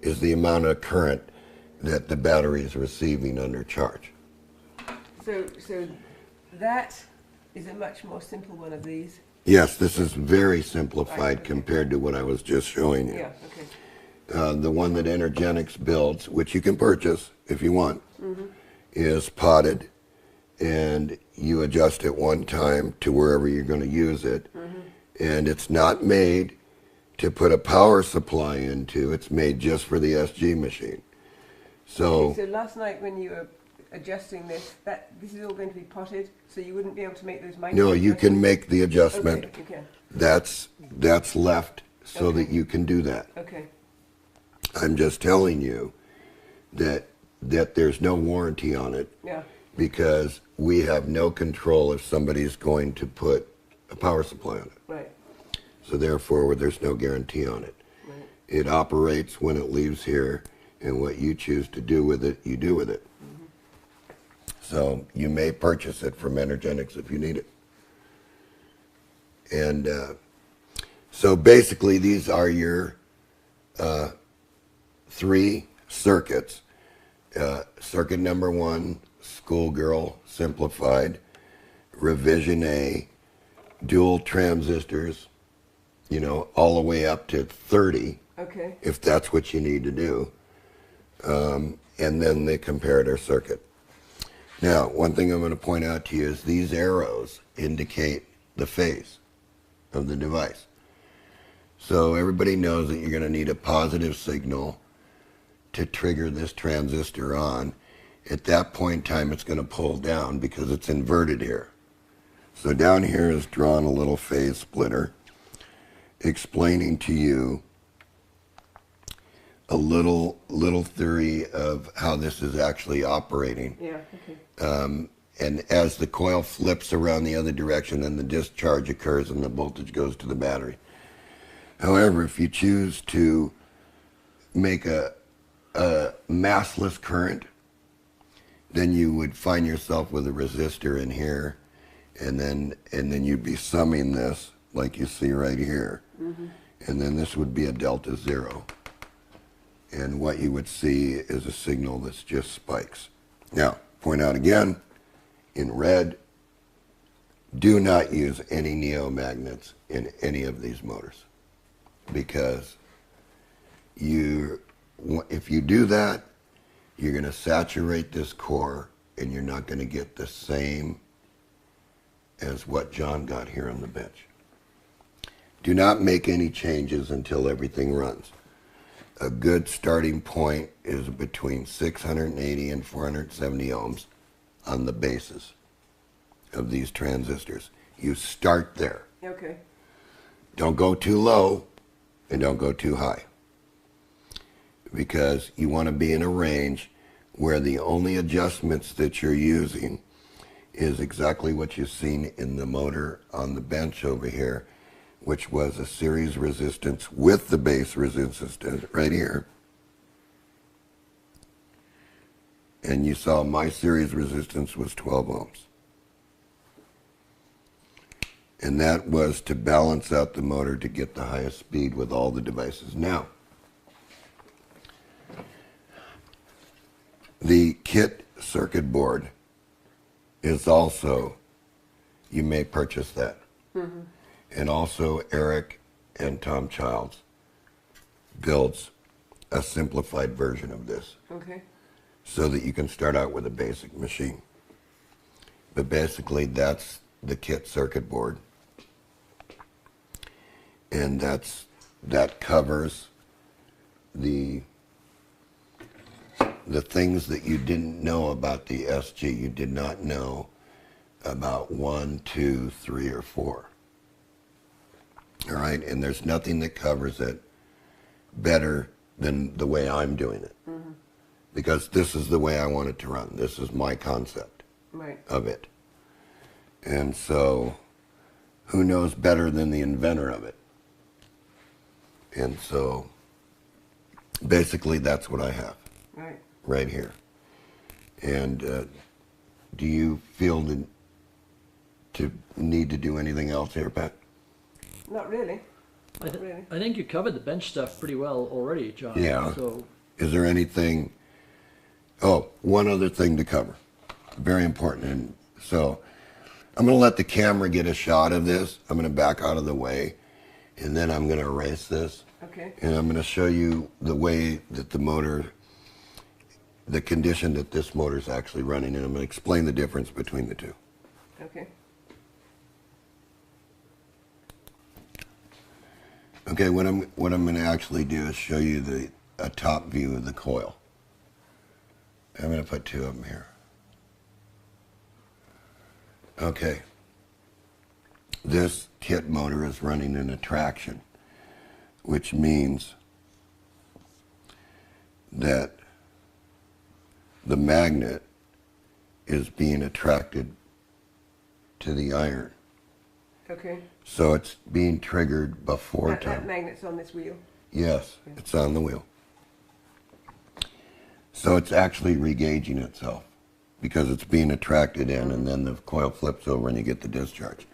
is the amount of current that the battery is receiving under charge. So that is a much more simple one of these. Yes, this is very simplified Right, okay. compared to what I was just showing you. Yeah, okay. The one that Energenics builds, which you can purchase if you want, is potted, and you adjust it one time to wherever you're going to use it. And it's not made to put a power supply into. It's made just for the SG machine. So So last night when you were adjusting this, this is all going to be potted, so you wouldn't be able to make those micro no, you can adjustments? make the adjustment. Okay, you can. That's left so Okay. that you can do that. Okay, I'm just telling you that there's no warranty on it yeah, because we have no control if somebody's going to put a power supply on it. right, So therefore, there's no guarantee on it. right. It operates when it leaves here, and what you choose to do with it, you do with it. So you may purchase it from Energenics if you need it. And so basically, these are your 3 circuits. Circuit number 1, Schoolgirl Simplified, Revision A, dual transistors, all the way up to 30, Okay, if that's what you need to do, and then the comparator circuit. Now, one thing I'm going to point out to you is these arrows indicate the phase of the device. So everybody knows that you're going to need a positive signal to trigger this transistor on. At that point in time, it's going to pull down because it's inverted here. So down here is drawn a little phase splitter explaining to you a little theory of how this is actually operating. yeah, okay, And as the coil flips around the other direction, then the discharge occurs and the voltage goes to the battery. However, if you choose to make a massless current, then you would find yourself with a resistor in here, and then you'd be summing this like you see right here. And then this would be a delta 0. And what you would see is a signal that's just spikes. Now, point out again, in red, do not use any neomagnets in any of these motors, because if you do that, you're going to saturate this core and you're not going to get the same as what John got here on the bench. Do not make any changes until everything runs. A good starting point is between 680 and 470 ohms on the basis of these transistors. You start there. okay, Don't go too low and don't go too high, because you want to be in a range where the only adjustments that you're using is exactly what you've seen in the motor on the bench over here, which was a series resistance with the base resistance right here. And you saw my series resistance was 12 ohms. And that was to balance out the motor to get the highest speed with all the devices. Now, the kit circuit board is also, you may purchase that. And also Eric and Tom Childs builds a simplified version of this okay, so that you can start out with a basic machine. But basically that's the kit circuit board. And that covers the things that you didn't know about the SG. You did not know about 1, 2, 3, or 4. All right, and there's nothing that covers it better than the way I'm doing it. Because this is the way I want it to run. This is my concept right, of it. And so, who knows better than the inventor of it? And so, basically that's what I have right. right here. And do you feel to need to do anything else here, Pat? Not really. I, Really? I think you covered the bench stuff pretty well already, John. Yeah. So Is there anything? Oh, one other thing to cover. Very important. And so I'm going to let the camera get a shot of this. I'm going to back out of the way, and then I'm going to erase this. Okay. And I'm going to show you the way that the motor, the condition that this motor is actually running, and I'm going to explain the difference between the two. Okay. Okay, what I'm going to actually do is show you a top view of the coil. I'm going to put two of them here. Okay. This kit motor is running in a traction, which means that the magnet is being attracted to the iron. Okay. So it's being triggered before That time. magnet's on this wheel. Yes, it's on the wheel. So it's actually regaging itself because it's being attracted in, and then the coil flips over and you get the discharge.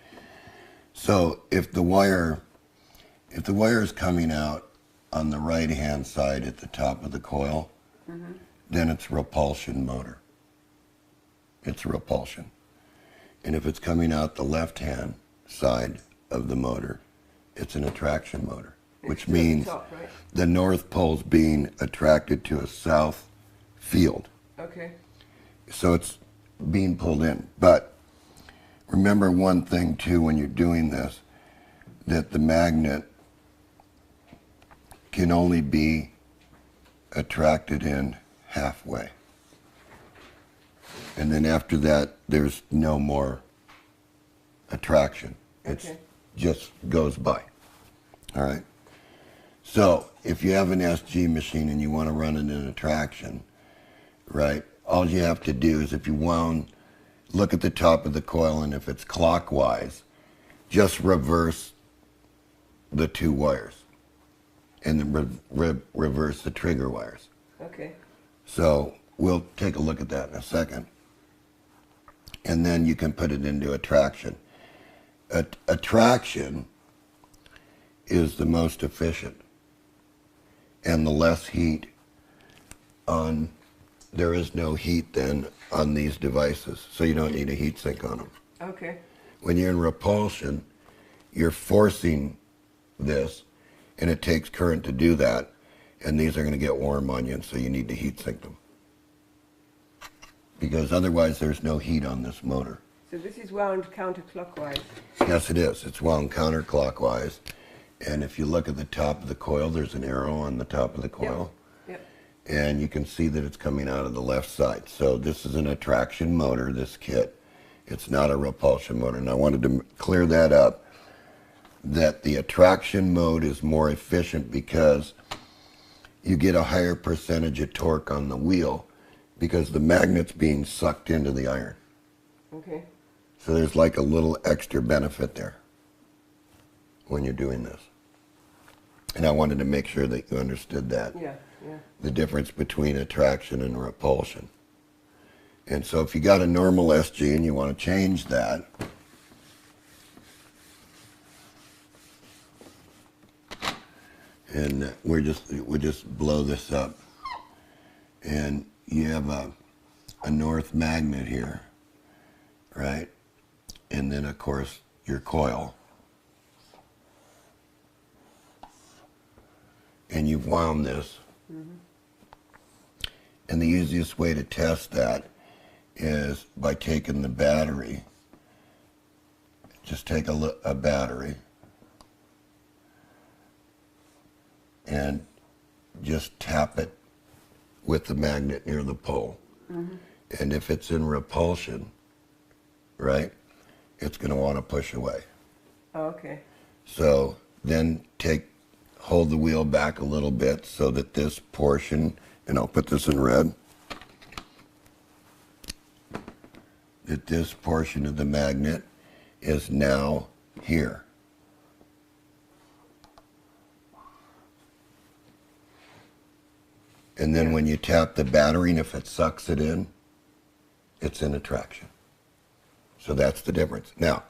So if the wire is coming out on the right-hand side at the top of the coil, then it's a repulsion motor. It's a repulsion. And if it's coming out the left-hand side of the motor, it's an attraction motor, which It's to the means top, right? the North Pole's being attracted to a south field. Okay. So it's being pulled in. But remember one thing too when you're doing this, that the magnet can only be attracted in halfway. And then after that, there's no more attraction. It Okay. just goes by. All right? So if you have an SG machine and you want to run it in a traction, right, all you have to do is if you wound, look at the top of the coil, and if it's clockwise, just reverse the two wires and then reverse the trigger wires. Okay. So we'll take a look at that in a second. And then you can put it into a traction. A traction is the most efficient and the less heat on, there is no heat then on these devices, so you don't need a heat sink on them. Okay. When you're in repulsion, you're forcing this, and it takes current to do that, and these are going to get warm on you, and so you need to heat sink them. Because otherwise there's no heat on this motor. So this is wound counterclockwise. Yes, it is. It's wound counterclockwise, and if you look at the top of the coil, there's an arrow on the top of the coil. Yep. And you can see that it's coming out of the left side. So this is an attraction motor, this kit. It's not a repulsion motor. And I wanted to clear that up, that the attraction mode is more efficient because you get a higher percentage of torque on the wheel because the magnet's being sucked into the iron. Okay. So there's like a little extra benefit there when you're doing this. And I wanted to make sure that you understood that. Yeah. Yeah. The difference between attraction and repulsion. And so if you got a normal SG and you want to change that, and we'll just blow this up, and you have a north magnet here, right? And then of course your coil. And you've wound this. And the easiest way to test that is by taking the battery. Just take a battery and just tap it with the magnet near the pole. And if it's in repulsion, right, it's going to want to push away. Oh, okay. So then hold the wheel back a little bit so that this portion, and I'll put this in red, that this portion of the magnet is now here. And then when you tap the battery, and if it sucks it in, it's in attraction. So that's the difference. Now,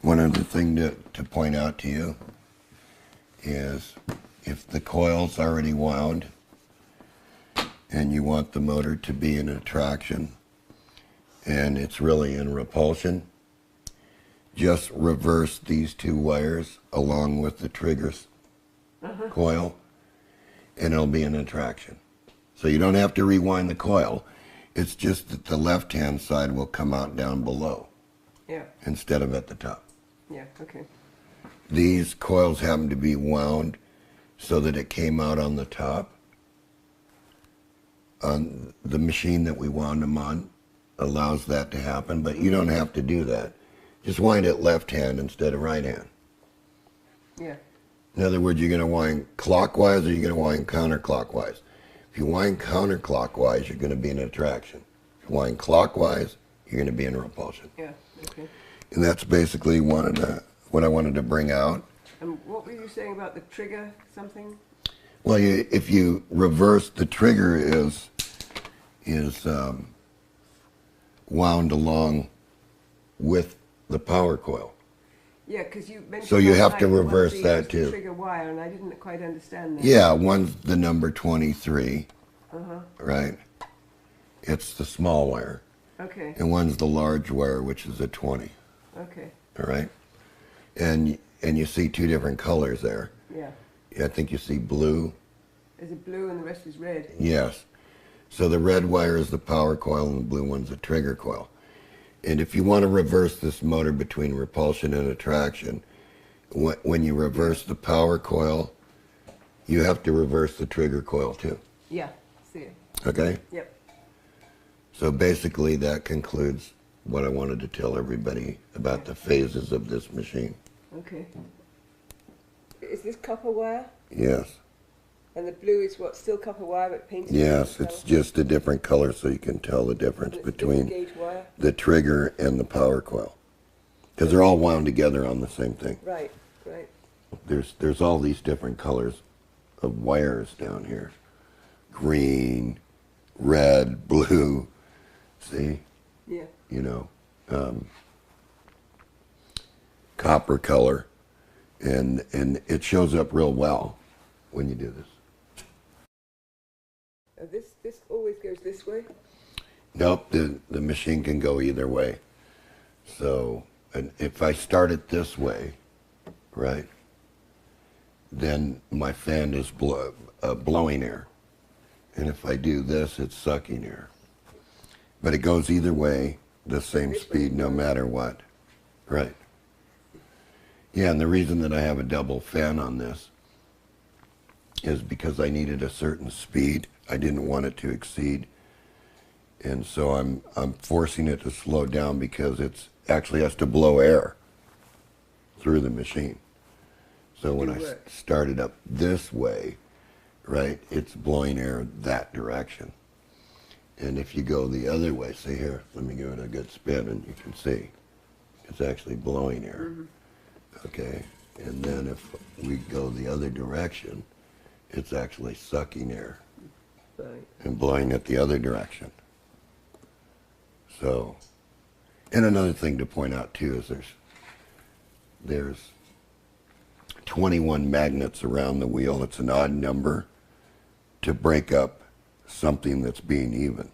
one other thing to point out to you is if the coil's already wound and you want the motor to be in attraction, and it's really in repulsion, just reverse these two wires along with the trigger coil, and it'll be an attraction. So you don't have to rewind the coil. It's just that the left-hand side will come out down below Yeah. instead of at the top. Yeah. Okay. These coils happen to be wound so that it came out on the top. On the machine that we wound them on allows that to happen, but you don't have to do that. Just wind it left hand instead of right hand. Yeah. In other words, you're going to wind clockwise or you're going to wind counterclockwise. If you wind counterclockwise, you're going to be in attraction. If you wind clockwise, you're going to be in repulsion. Yeah. Okay. And that's basically what I wanted to bring out. And what were you saying about the trigger something? Well, if you reverse, the trigger is wound along with the power coil. Yeah, because you mentioned. So you last have to night one reverse thing that was the too. Trigger wire, and I didn't quite understand that. Yeah, one's the number 23, Uh-huh. right? It's the small wire. Okay. And one's the large wire, which is a 20, Okay. all right? And you see two different colors there. Yeah. I think you see blue. There's a blue and the rest is red. Yes. So the red wire is the power coil and the blue one's the trigger coil. And if you want to reverse this motor between repulsion and attraction, when you reverse the power coil, you have to reverse the trigger coil too. Yeah. See it. Okay? Yep. So basically that concludes what I wanted to tell everybody about the phases of this machine. Okay. Is this copper wire? Yes. And the blue is what? Still copper wire, but painted? Yes, different it's colour? just a different color so you can tell the difference And it's between different gauge wire? the trigger and the power coil. Because they're all wound together on the same thing. Right. Right. There's all these different colors of wires down here. Green, red, blue. See? Yeah. You know, copper color. And it shows up real well when you do this. This always goes this way? Nope, the machine can go either way. So, and if I start it this way, right, then my fan is blowing air. And if I do this, it's sucking air. But it goes either way, the same speed, no matter what. Right. Yeah, and the reason that I have a double fan on this is because I needed a certain speed. I didn't want it to exceed. And so I'm forcing it to slow down because it's actually has to blow air through the machine. So when I start it up this way, right, it's blowing air that direction. And if you go the other way, see here, let me give it a good spin and you can see it's actually blowing air. Mm-hmm. Okay, and then if we go the other direction, it's actually sucking air Right. and blowing it the other direction. So, and another thing to point out too is there's 21 magnets around the wheel. It's an odd number to break up something that's being even.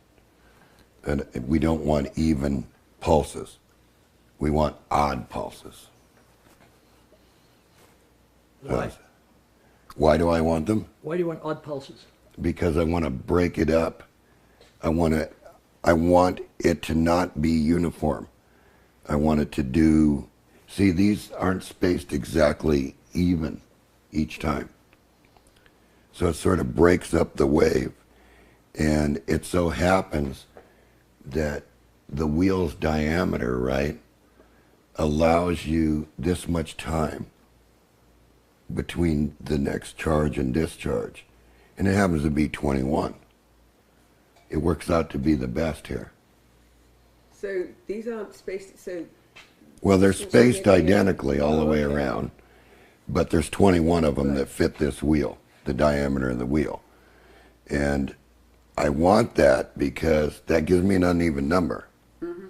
And we don't want even pulses. We want odd pulses. Why? Why do I want them? Why do you want odd pulses? Because I want to break it up. I want it to not be uniform. I want it to do, see, these aren't spaced exactly even each time. So it sort of breaks up the wave. And it so happens that the wheel's diameter, right, allows you this much time between the next charge and discharge. And it happens to be 21. It works out to be the best here. So these aren't spaced, so... Well, they're So spaced maybe- identically all the way okay. around, but there's 21 of them Right. that fit this wheel, the diameter of the wheel. And I want that because that gives me an uneven number. Mm-hmm.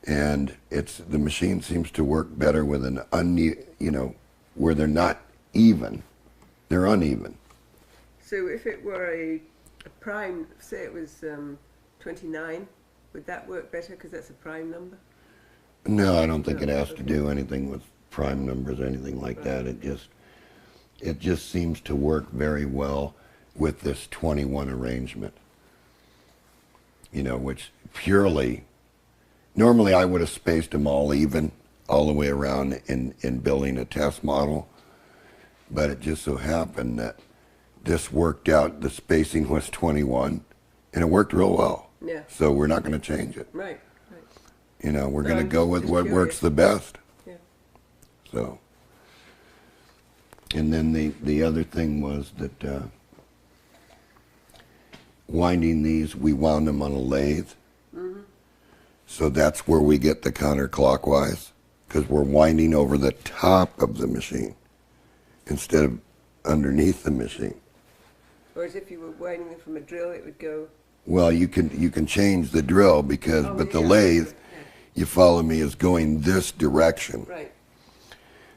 And the machine seems to work better with an where they're not even, they're uneven. So if it were a prime, say it was 29, Would that work better because that's a prime number? No, I don't think it No, has to okay. do anything with prime numbers or anything like that. It just seems to work very well with this 21 arrangement. You know, which purely, normally I would have spaced them all even, all the way around in building a test model. But it just so happened that this worked out, the spacing was 21, and it worked real well. Yeah. So we're not going to change it. Right. Right. You know, we're No, going to I'm go just- with just what curious. works the best. Yeah. So, and then the other thing was that winding these, we wound them on a lathe. Mm-hmm. So that's where we get the counterclockwise, because we're winding over the top of the machine instead of underneath the machine. Whereas if you were winding them from a drill, it would go. Well, you can change the drill because, Oh, but the yeah. lathe, Yeah. you follow me, is going this direction. Right.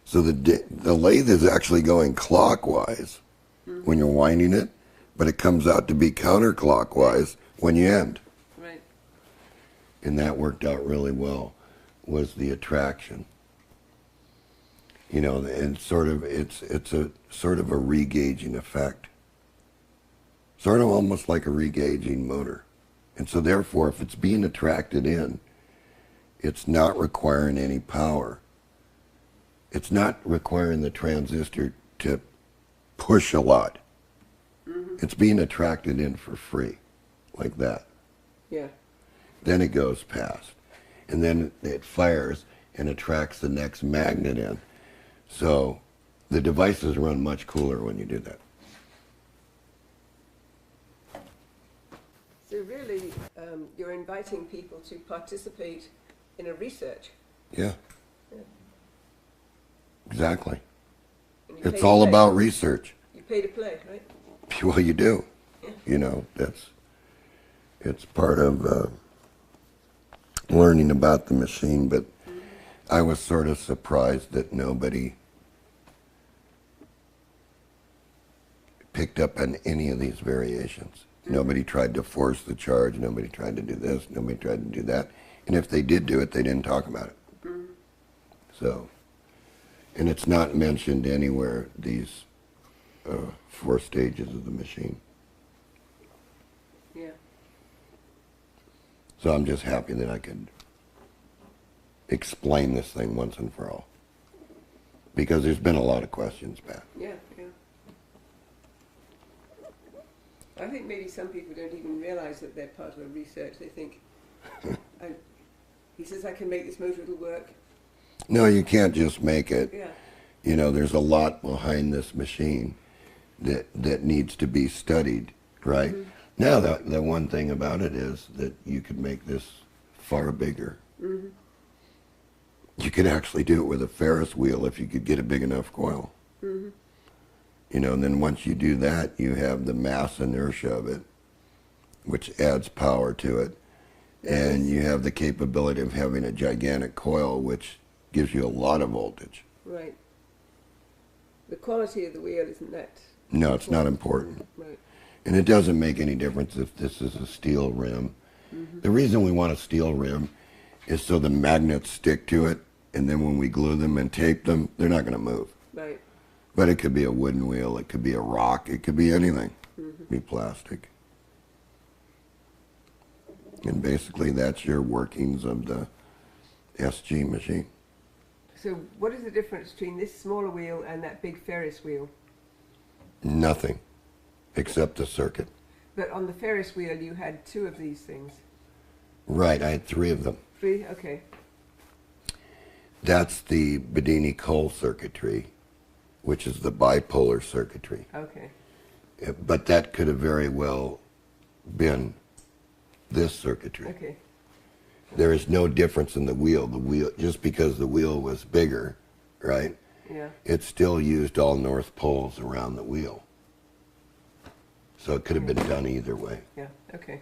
So the lathe is actually going clockwise when you're winding it, but it comes out to be counterclockwise when you end. Right. And that worked out really well, was the attraction. You know, and sort of it's a sort of a regauging effect. Sort of almost like a regauging motor. And so therefore, if it's being attracted in, it's not requiring any power. It's not requiring the transistor to push a lot. It's being attracted in for free, like that. Yeah. Then it goes past. And then it fires and attracts the next magnet in. So the devices run much cooler when you do that. So really, you're inviting people to participate in a research. Yeah. Yeah. Exactly. And you pay It's to all play. about research. You pay to play, right? Well, you do. Yeah. You know, it's part of learning about the machine, but I was sort of surprised that nobody picked up on any of these variations. Nobody tried to force the charge. Nobody tried to do this. Nobody tried to do that. And if they did do it, they didn't talk about it. So, and it's not mentioned anywhere, these 4 stages of the machine. Yeah. So I'm just happy that I could explain this thing once and for all. Because there's been a lot of questions, Pat. Yeah. Yeah. I think maybe some people don't even realize that they're part of a research. They think, he says I can make this motor, it'll work. No, you can't just make it. Yeah. You know, there's a lot behind this machine that needs to be studied, right? Now, the one thing about it is that you could make this far bigger. You could actually do it with a Ferris wheel if you could get a big enough coil. You know, and then once you do that, you have the mass inertia of it, which adds power to it. And you have the capability of having a gigantic coil, which gives you a lot of voltage. Right. The quality of the wheel isn't that. No, it's not important. Right. And it doesn't make any difference if this is a steel rim. The reason we want a steel rim is so the magnets stick to it, and then when we glue them and tape them, they're not going to move. Right. But it could be a wooden wheel, it could be a rock, it could be anything. It could be plastic. And basically that's your workings of the SG machine. So what is the difference between this smaller wheel and that big Ferris wheel? Nothing, except the circuit. But on the Ferris wheel you had 2 of these things. Right, I had 3 of them. 3? Okay. That's the Bedini-Cole circuitry, which is the bipolar circuitry. Okay. But that could have very well been this circuitry. Okay. There is no difference in the wheel. The wheel, just because the wheel was bigger, right? Yeah. It still used all north poles around the wheel. So it could have been done either way. Yeah. Okay.